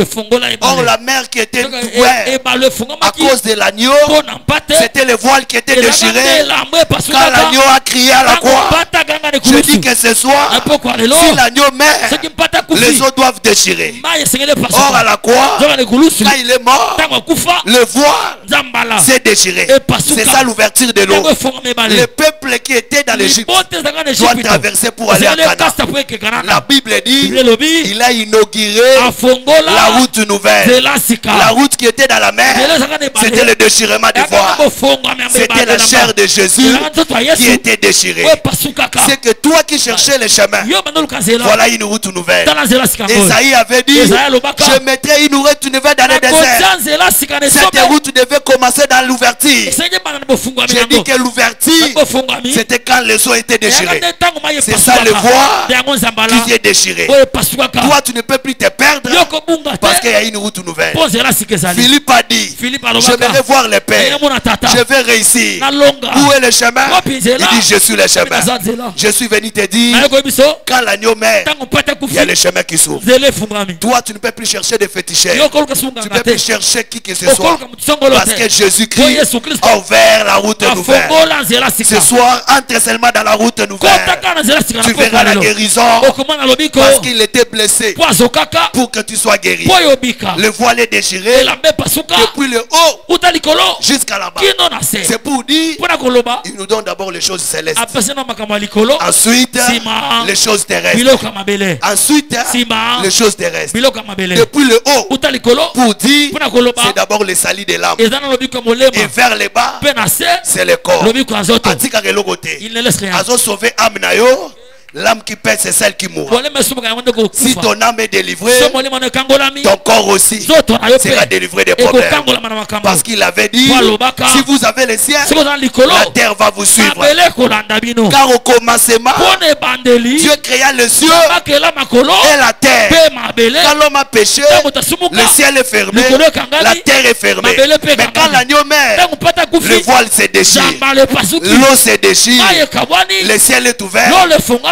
Or la mer qui était ouverte à cause de l'agneau, c'était le voile qui était déchiré. Quand l'agneau a crié à la croix, je dis que ce soir, si l'agneau meurt, les eaux doivent déchirer. Or à la croix, quand il est mort, le voile s'est déchiré. C'est ça l'ouverture de l'eau. Le peuple qui était dans l'Égypte doit traverser pour aller à Canaan. La Bible dit il a inauguré la route nouvelle. La route qui était dans la mer, c'était le déchirement du voile. C'était la chair de Jésus qui était déchirée. C'est que toi qui cherchais le chemin, voilà une route nouvelle. Esaïe avait dit je mettrai une route nouvelle dans le désert. Cette route devait commencer dans l'ouverture. J'ai dit que l'ouverture, c'était quand les eaux étaient déchirées. C'est ça le voir qui est déchiré. Toi, tu ne peux plus te perdre parce qu'il y a une route nouvelle. Philippe a dit, je vais voir le Père, je vais réussir. Où est le chemin? Il dit, je suis le chemin. Je suis venu te dire, quand l'agneau meurt, il y a le chemin qui s'ouvre. Toi, tu ne peux plus chercher des féticheurs. Tu ne peux plus chercher qui que ce soit. Parce que Jésus-Christ a ouvert la route nouvelle. Ce soir, entre seulement dans la route nouvelle. Tu verras la guérison parce qu'il était blessé pour que tu sois guéri. Le voile est déchiré depuis le haut jusqu'à là-bas. C'est pour dire, il nous donne d'abord les choses célestes. Ensuite, les choses terrestres. Ensuite, les choses terrestres. Depuis le haut, pour dire, c'est d'abord le salut de l'âme. Et vers le bas, c'est le corps. Il ne laisse rien. Sauver âme nayo. L'âme qui pèse, c'est celle qui mourra. Si ton âme est délivrée, ton corps aussi sera délivré des problèmes. Parce qu'il avait dit, si vous avez les siens, la terre va vous suivre. Car au commencement, Dieu créa le ciel et la terre. Quand l'homme a péché, le ciel est fermé, la terre est fermée. Mais quand l'agneau meurt, le voile se déchire, l'eau se déchire, le ciel est ouvert,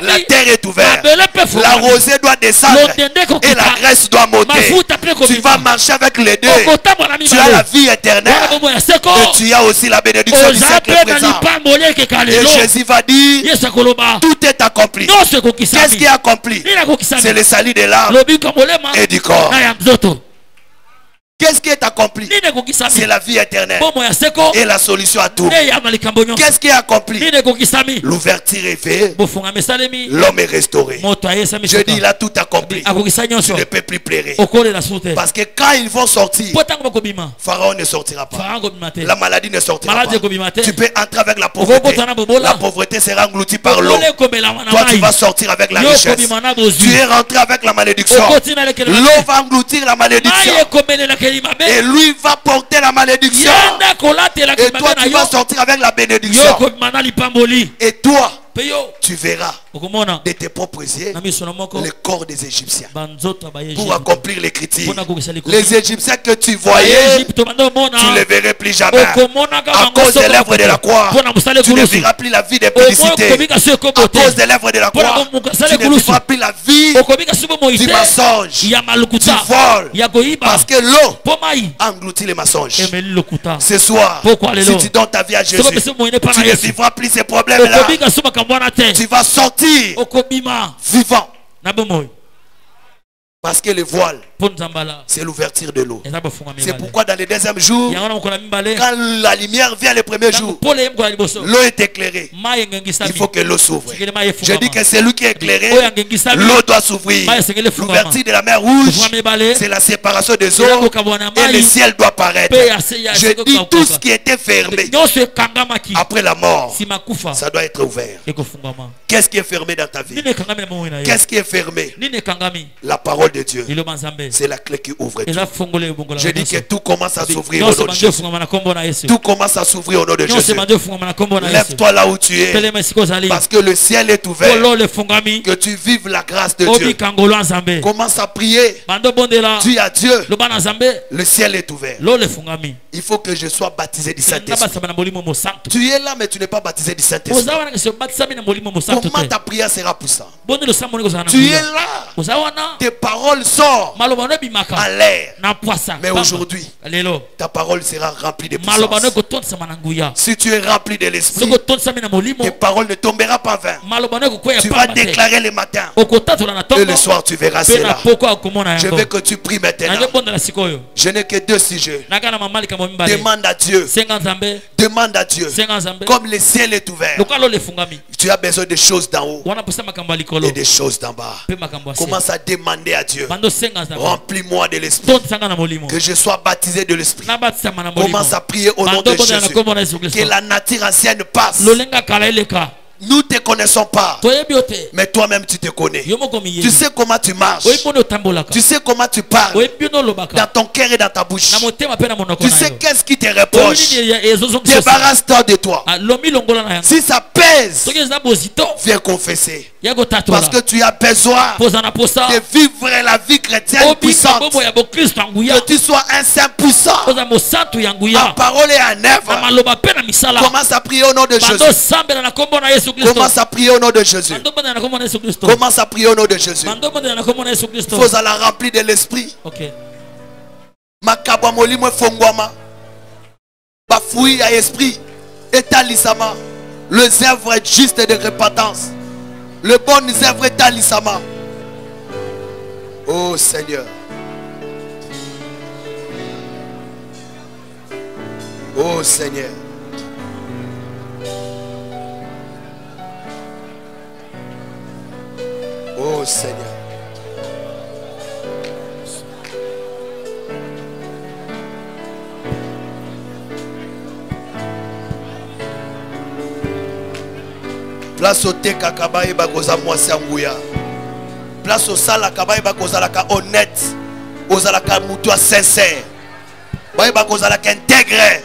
la terre est ouverte, la rosée doit descendre et la graisse doit monter. Tu vas marcher avec les deux. Tu as la vie éternelle et tu as aussi la bénédiction du siècle présent. Et Jésus va dire, tout est accompli. Qu'est-ce qui est accompli? C'est le salut de l'âme et du corps. Qu'est-ce qui est accompli? C'est la vie éternelle et la solution à tout. Qu'est-ce qui est accompli? L'ouverture est faite, l'homme est restauré. Je dis, il a tout accompli. Tu ne peux plus pleurer. Parce que quand ils vont sortir, Pharaon ne sortira pas, la maladie ne sortira pas. Tu peux entrer avec la pauvreté. La pauvreté sera engloutie par l'eau. Toi, tu vas sortir avec la richesse. Tu es rentré avec la malédiction. L'eau va engloutir la malédiction. Et lui va porter la malédiction. Et toi tu vas sortir avec la bénédiction. Et toi tu verras de tes propres yeux le corps des Égyptiens. Pour accomplir l'écriture, les Égyptiens que tu voyais, tu ne les verrais plus jamais. À cause des lèvres de la croix, tu ne verras plus la vie des publicités. À cause des lèvres de la croix, tu ne verras plus la vie du mensonge, du vol. Parce que l'eau engloutit les mensonges. Ce soir, si tu donnes ta vie à Jésus, tu ne vivras plus ces problèmes-là. Tu vas sortir vivant. Parce que le voile, c'est l'ouverture de l'eau. C'est pourquoi dans les deuxièmes jours, quand la lumière vient le premier jour, l'eau est éclairée. Il faut que l'eau s'ouvre. Je dis que c'est lui qui est éclairé, l'eau doit s'ouvrir. L'ouverture de la mer Rouge, c'est la séparation des eaux et le ciel doit paraître. Je dis tout ce qui était fermé après la mort, ça doit être ouvert. Qu'est-ce qui est fermé dans ta vie? Qu'est-ce qui est fermé? La parole de Dieu. C'est la clé qui ouvre tout. Je dis que tout commence à s'ouvrir au nom de Jésus. Tout commence à s'ouvrir au nom de Jésus. Lève-toi là où tu es. Parce que le ciel est ouvert. Que tu vives la grâce de Dieu. Commence à prier. Dis à Dieu. Le ciel est ouvert. Il faut que je sois baptisé du Saint-Esprit. Tu es là mais tu n'es pas baptisé du Saint-Esprit. Comment ta prière sera puissante? Tu es là. Tes paroles sortent à l'air. Mais aujourd'hui, ta parole sera remplie de puissance. Si tu es rempli de l'esprit, tes paroles ne tomberont pas en vain. Tu vas déclarer le matin et le soir tu verras cela. Je veux que tu pries maintenant. Je n'ai que deux sujets. Demande à Dieu. Demande à Dieu. Comme le ciel est ouvert, tu as besoin de choses d'en haut et des choses d'en bas. Commence à demander à Dieu. Remplis-moi de l'esprit. Que je sois baptisé de l'esprit. Commence à prier au nom de Jésus. Que la nature ancienne passe. Nous ne te connaissons pas. Mais toi-même tu te connais. Tu sais comment tu marches. Tu sais comment tu parles. Dans ton cœur et dans ta bouche. Tu sais qu'est-ce qui te reproche. Débarrasse-toi de toi. Si ça pèse, viens confesser. Parce que tu as besoin de vivre la vie chrétienne puissante. Que tu sois un saint puissant. En parole et en œuvre. Commence à prier au nom de Jésus. Commence à prier au nom de Jésus. Commence à prier au nom de Jésus. Il faut la remplir de l'esprit. Makabwa molimo fongwama. Bafoui à esprit. Étalisama. Le zèvre est juste de repentance. Le bon zèvre est étalisama. Oh Seigneur. Oh Seigneur. Oh Seigneur. Place au teka kabaye bakoza mwasi anguya. Place au sala kabaye bakoza la ka honnête. Ozala ka mutu sincère. Baye bakoza la ka intégré.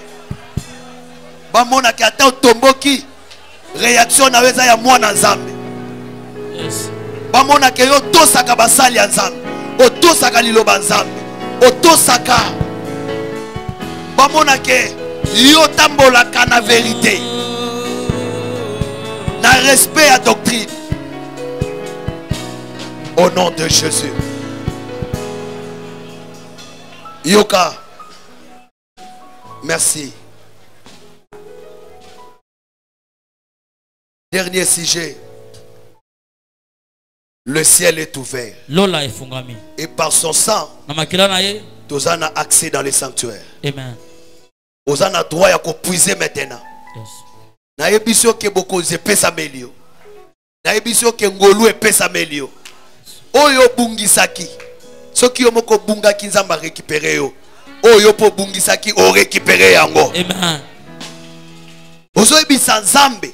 Ba mona ki ata otomboki. Réaction na weza ya mwana nzambe. Yes. Ba mona ke yo tosaka basali ya nzambe. Otosaka liloba nzambe. Otosaka. Ba mona ke yo tambolaka na vérité. Na respect à doctrine. Au nom de Jésus. Yoka. Merci. Dernier sujet. Le ciel est ouvert. Et par son sang, nous avons accès dans les sanctuaires. Amen. Nous avons droit à puiser maintenant. Yes. Na ebiso ke boko zepesa melio. Na ebiso ke ngolu epesa melio. Oyo bungisaki. Soki yo moko bunga kinzamba récupérer yo. Oyo po bungisaki o récupérer yango. Amen. Ozo ebisa nzambe.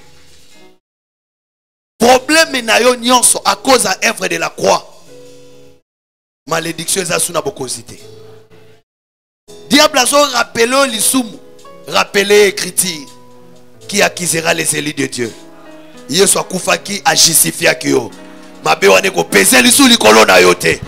Problème na yo nyonso à cause à œuvre de la croix. Malédiction za suna bokozité. Diable a so rappelé l'isumu. Rappelé écriture. Qui accusera les élus de Dieu? Yesu akufaki a justifié kyo. Mabe wane ko peser lisu likolo na yote.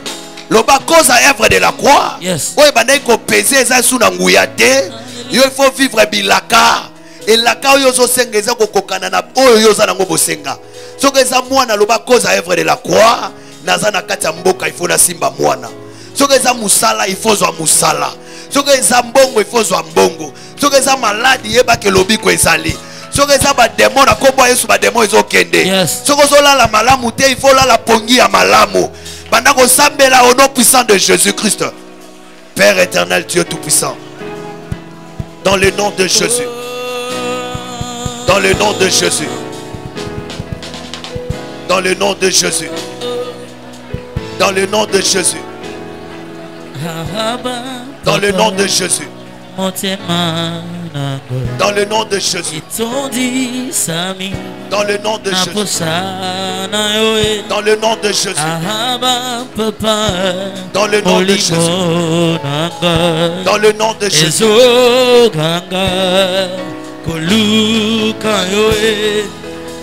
Loba cause à œuvre de la croix. Yes. Oye bana ko peser za suna nguya te. Yo il faut vivre bilaka. Et la ka yo zo sengeza ko kokana na oyo yo za nango bosenga. Soki eza mwana loba cause à œuvre de la croix, naza na kati ya mboka il faut na simba mwana. Soki eza musala il faut zwa musala. Soki eza mbongo il faut zwa mbongo. Soki eza maladi yeba ke lobi ko ezali. Soki eza ba démon na kombo Yesu ba démon ezokende. Soki ozola la malamu te il faut la pongi ya malamu. Banda ko sambela au nom puissant de Jésus-Christ. Père éternel, Dieu tout puissant. Dans le nom de Jésus. Dans le nom de Jésus. Dans le nom de Jésus. Dans le nom de Jésus. Dans le nom de Jésus. Dans le nom de Jésus. Dans le nom de Jésus. Dans le nom de Jésus. Dans le nom de Jésus. Dans le nom de Jésus.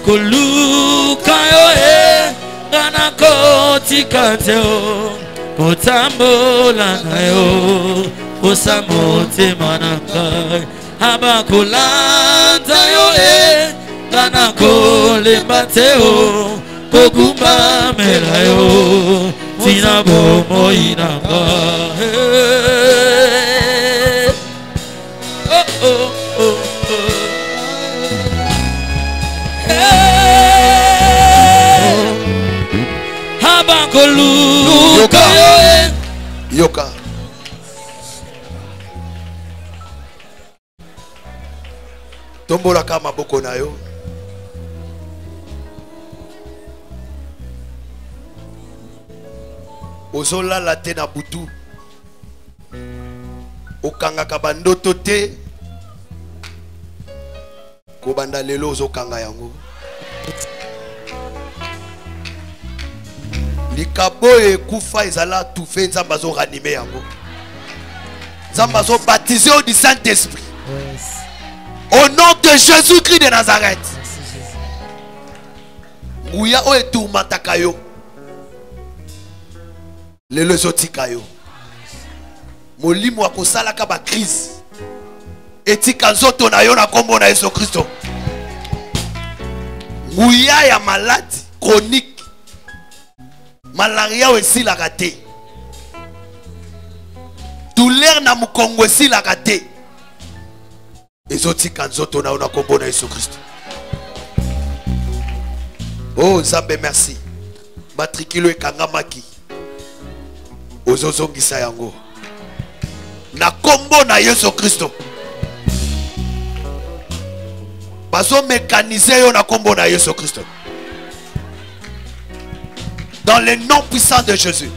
Kuluka yoe gana koti kateo kutambola nayo kusamote manaka abakulanda yoe gana kole bateo kogumba melayo tina bomo inanga oh oh oh Yoka. Yoka. Tombola kama boko na yo. Ozola la te na butu. Okanga kabandoto te. Kobanda lelo ozokanga yango. Likabo et Koufa ezala tout fait Zambazo ranimé yango. Zambazo baptisé au Saint-Esprit. Au nom de Jésus-Christ de Nazareth. Ouya o etumata kayo. Lelo zoti kayo. Molimo wa kosala ka ba crise. Etika nzoto na yo na kombo na Yesu Kristo. Ouya ya maladie chronique. Malaria aussi la raté. Douleur na mukongo aussi la raté. Ezotika nzoto na yo na kombo na Yesu Kristo. Oh Nzambe merci. Matricule ekangamaki. Ozozongisa yango. Na kombo na Yesu Kristo. Bazo mécaniser yo na kombo na Yesu Kristo. Dans le nom puissant de Jésus.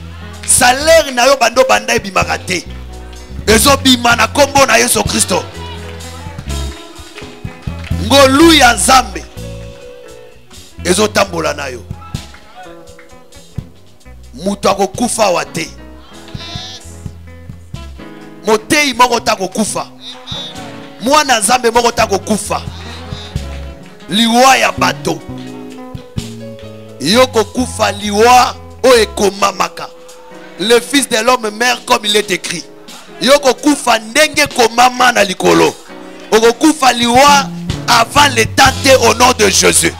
Salaire na yo bando banda ebimakate. Ezo bima na kombo na Yesu Kristo. Ngolu ya Nzambe. Ezo tambola na yo. Mutu akokufa wate. Motei moko tako kufa. Mwana Nzambe moko tako kufa. Liwa ya bato. Yoko kufa liwa o ekomamaka. Le fils de l'homme meurt comme il est écrit. Yoko kufa ndenge komama na likolo. Oko kufa liwa avant le temps au nom de Jésus.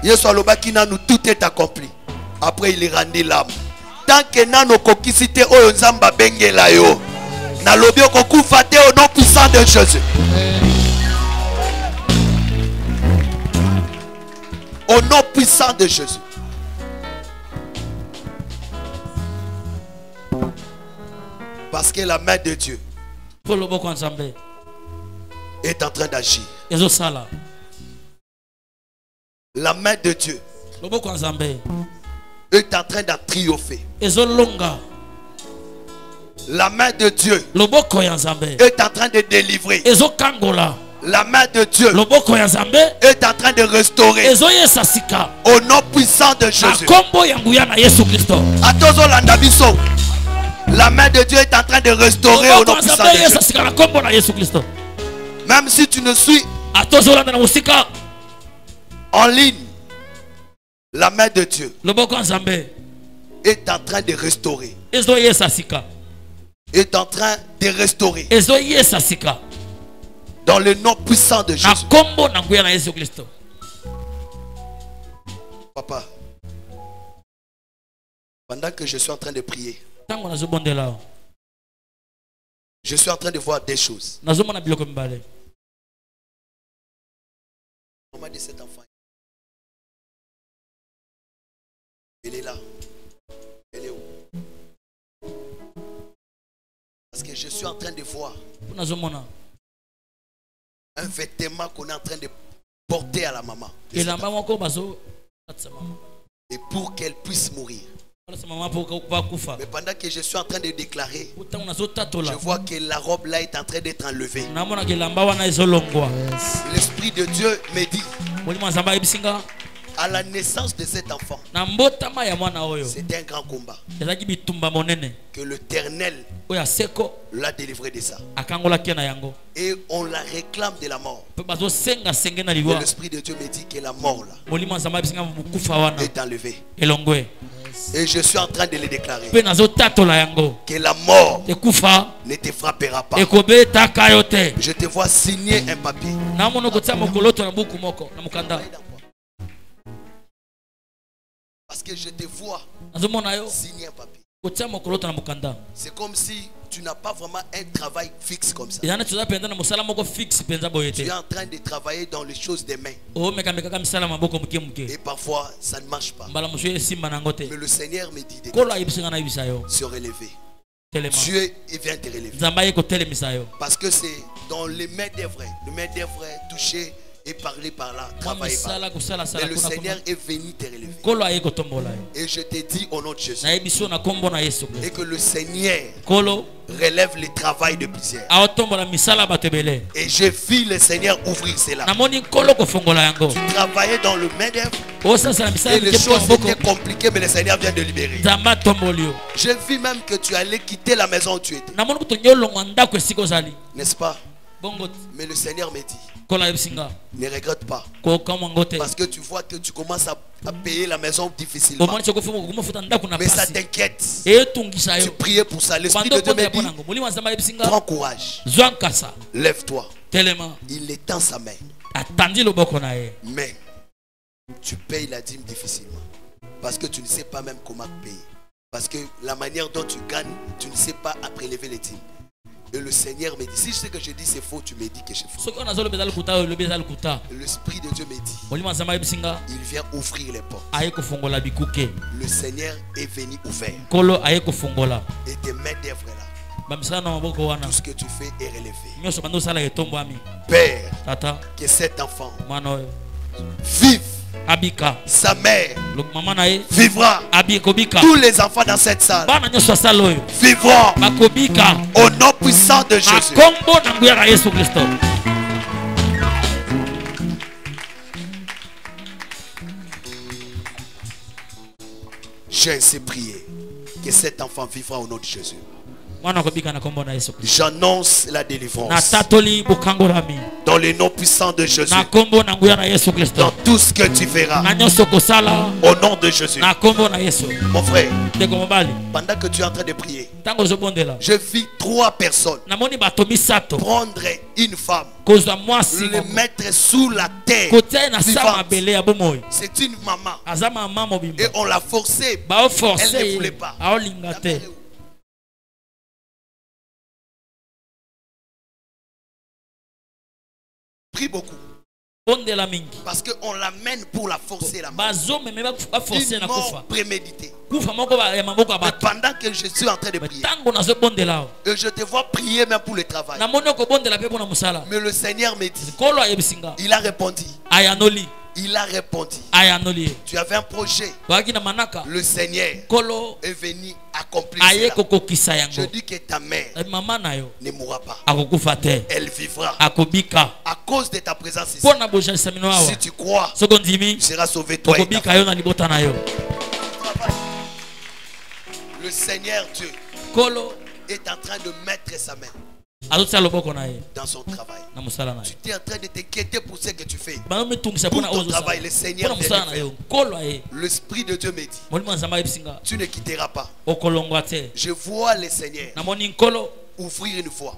Yesu alobaki nanu tout est accompli. Après il est rendu l'âme. Tant que nano kokisite oyo Nzamba bengela yo. Na lobi okokufa te au nom puissant de Jésus. Au nom puissant de Jésus. Parce que la main de Dieu est en train d'agir. La main de Dieu est en train de triompher. La main de Dieu est en train de délivrer. La main de Dieu est en train de restaurer. Au nom puissant de Jésus. La main de Dieu est en train de restaurer au nom puissant de Jésus. Même si tu ne suis en ligne, la main de Dieu est en train de restaurer. Est en train de restaurer. Dans le nom puissant de Jésus. Papa, pendant que je suis en train de prier, je suis en train de voir des choses. On m'a dit cet enfant. Elle est là. Elle est où? Parce que je suis en train de voir un vêtement qu'on est en train de porter à la maman. Et pour qu'elle puisse mourir. Mais pendant que je suis en train de déclarer, je vois que la robe là est en train d'être enlevée. L'Esprit de Dieu me dit, à la naissance de cet enfant, c'était un grand combat. Que l'Éternel l'a délivré de ça. Et on la réclame de la mort. Et l'Esprit de Dieu me dit que la mort là est enlevée. Et je suis en train de le déclarer. Que la mort ne te frappera pas. Je te vois signer un papier. Parce que je te vois signer un papier. C'est comme si tu n'as pas vraiment un travail fixe comme ça. Tu es en train de travailler dans les choses des mains. Et parfois ça ne marche pas. Mais le Seigneur me dit de se relever. Dieu vient te relever. Parce que c'est dans les mains d'œuvre. Les mains d'œuvre touchées Et parler par là, travailler par là. Mais le Seigneur est venu te relever. Et je te dis au nom de Jésus. Et que le Seigneur relève le travail de plusieurs. Et j'ai vu le Seigneur ouvrir cela. Tu travaillais dans le MEDEF. Et les choses étaient compliquées, mais le Seigneur vient de libérer. J'ai vu même que tu allais quitter la maison où tu étais. N'est-ce pas? Mais le Seigneur me dit, ne regrette pas. Parce que tu vois que tu commences à payer la maison difficilement. Mais ça t'inquiète. Tu priais pour ça. L'Esprit de Dieu me dit, prends courage. Lève-toi. Il étend sa main. Mais tu payes la dîme difficilement. Parce que tu ne sais pas même comment payer. Parce que la manière dont tu gagnes, tu ne sais pas à prélever les dîmes. Et le Seigneur me dit, si je sais que je dis c'est faux, tu me dis que c'est faux. L'Esprit de Dieu me dit, il vient ouvrir les portes. Le Seigneur est venu ouvert. Et tes mains d'œuvre là. Tout ce que tu fais est relevé. Père, que cet enfant vive. Sa mère vivra. Tous les enfants dans cette salle vivront au nom puissant de Jésus. J'ai ainsi prié que cet enfant vivra au nom de Jésus. J'annonce la délivrance dans le nom puissant de Jésus. Dans tout ce que tu feras au nom de Jésus. Mon frère, pendant que tu es en train de prier, je vis 3 personnes prendre une femme, le mettre sous la terre vivante. C'est une maman et on l'a forcée. Elle ne voulait pas. Prie beaucoup. Parce qu'on l'amène pour la forcer la mort. Une mort préméditée. Mais pendant que je suis en train de prier, et je te vois prier même pour le travail. Mais le Seigneur me dit, il a répondu. Il a répondu. Tu avais un projet. Le Seigneur est venu accomplir cela. Je dis que ta mère ne mourra pas. Elle vivra. À cause de ta présence ici. Si tu crois, tu seras sauvé toi et ta famille. Le Seigneur Dieu est en train de mettre sa main dans son travail. Tu es en train de t'inquiéter pour ce que tu fais. Pour ton travail, le Seigneur vient de faire. L'Esprit de Dieu me dit, tu ne quitteras pas. Je vois le Seigneur ouvrir une voie.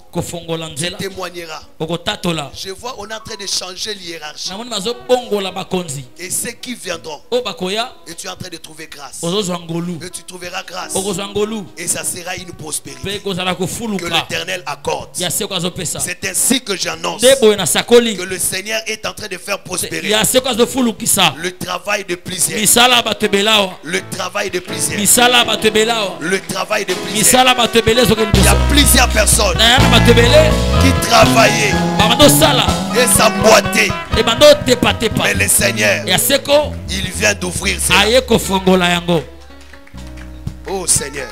Tu témoigneras. Je vois on est en train de changer l'hiérarchie. Et ceux qui viendront, et tu es en train de trouver grâce. Et tu trouveras grâce. Et ça sera une prospérité que l'Éternel accorde. C'est ainsi que j'annonce que le Seigneur est en train de faire prospérer le travail de plusieurs. Le travail de plusieurs. Le travail de plusieurs. Il y a plusieurs personnes qui travaillaient et s'emboîtaient. Mais le Seigneur, il vient d'ouvrir ça. Oh Seigneur.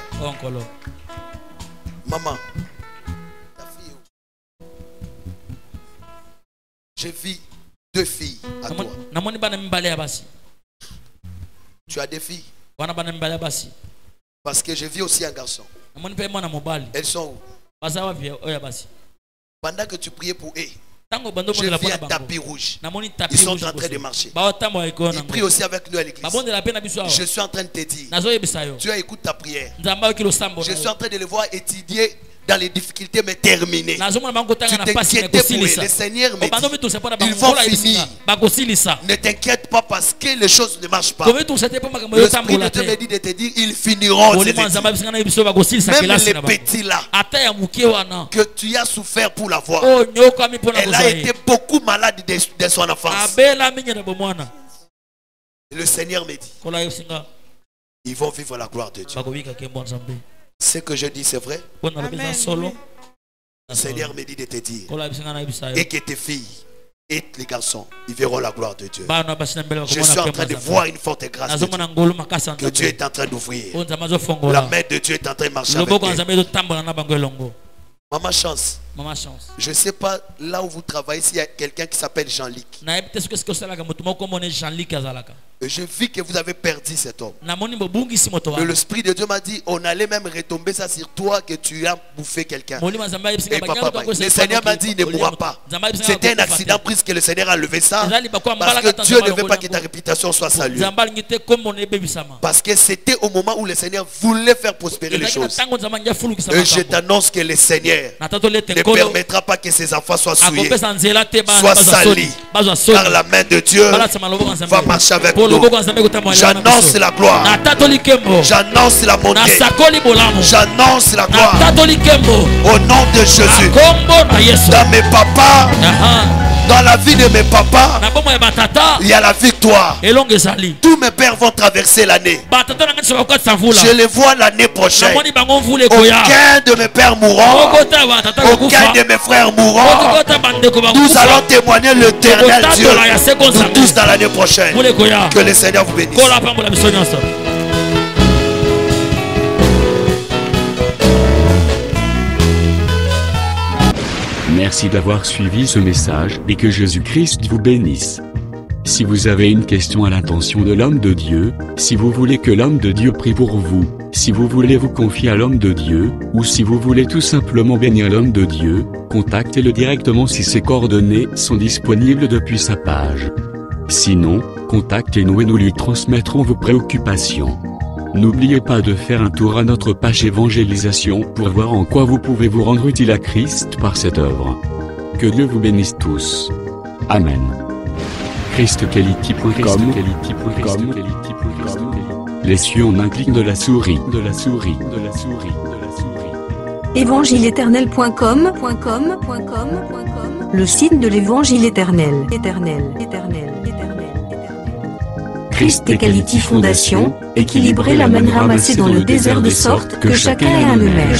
Maman, ta fille. Je vis 2 filles à toi. Tu as des filles? Parce que je vis aussi un garçon. Elles sont où? Pendant que tu priais pour eux, je vis un tapis rouge. Ils sont en train de marcher. Ils prient aussi avec nous à l'église. Je suis en train de te dire, Dieu écoute ta prière. Je suis en train de les voir étudier dans les difficultés mais terminées. Tu t'inquiètes pour eux. Le Seigneur me dit, ils vont finir. Ne t'inquiète pas parce que les choses ne marchent pas. L'Esprit de Dieu me dit de te dire, ils finiront. Même les petits là que tu as souffert pour l'avoir, elle a été beaucoup malade de son enfance. Le Seigneur me dit, ils vont vivre la gloire de Dieu. Ce que je dis c'est vrai. Amen. Le Seigneur me dit de te dire et que tes filles Et les garçons, ils verront la gloire de Dieu. Je suis en train de voir une forte grâce de Dieu, que Dieu est en train d'ouvrir. La main de Dieu est en train de marcher avec eux. Maman Chance. Je ne sais pas là où vous travaillez s'il y a quelqu'un qui s'appelle Jean-Luc. Je vis que vous avez perdu cet homme. Mais l'Esprit de Dieu m'a dit, on allait même retomber ça sur toi, que tu as bouffé quelqu'un. Et papa, le Seigneur m'a dit, il ne mourra pas. C'était un accident prise que le Seigneur a levé ça. Parce que Dieu ne veut pas que ta réputation soit saluée. Parce que c'était au moment où le Seigneur voulait faire prospérer les choses. Et je t'annonce que le Seigneur ne permettra pas que ses enfants soient souillés, soient salis. Car la main de Dieu va marcher avec nous. J'annonce la gloire. J'annonce la bonté. J'annonce la gloire. Au nom de Jésus. Dans mes papas, dans la vie de mes papas, il y a la victoire. Tous mes pères vont traverser l'année. Je les vois l'année prochaine. Aucun de mes pères mourront. Aucun de mes frères mourront. Nous allons témoigner l'éternel Dieu. Nous tous dans l'année prochaine. Que le Seigneur vous bénisse. Merci d'avoir suivi ce message et que Jésus-Christ vous bénisse. Si vous avez une question à l'intention de l'homme de Dieu, si vous voulez que l'homme de Dieu prie pour vous, si vous voulez vous confier à l'homme de Dieu, ou si vous voulez tout simplement bénir l'homme de Dieu, contactez-le directement si ses coordonnées sont disponibles depuis sa page. Sinon, contactez-nous et nous lui transmettrons vos préoccupations. N'oubliez pas de faire un tour à notre page évangélisation pour voir en quoi vous pouvez vous rendre utile à Christ par cette œuvre. Que Dieu vous bénisse tous. Amen. ChristQuality.com. Les cieux en un clic de la souris. Évangile-éternel.com. Le site de l'Évangile éternel. Christ et Quality Fondation, équilibrer la manne ramassée dans le désert de sorte que chacun ait un numère.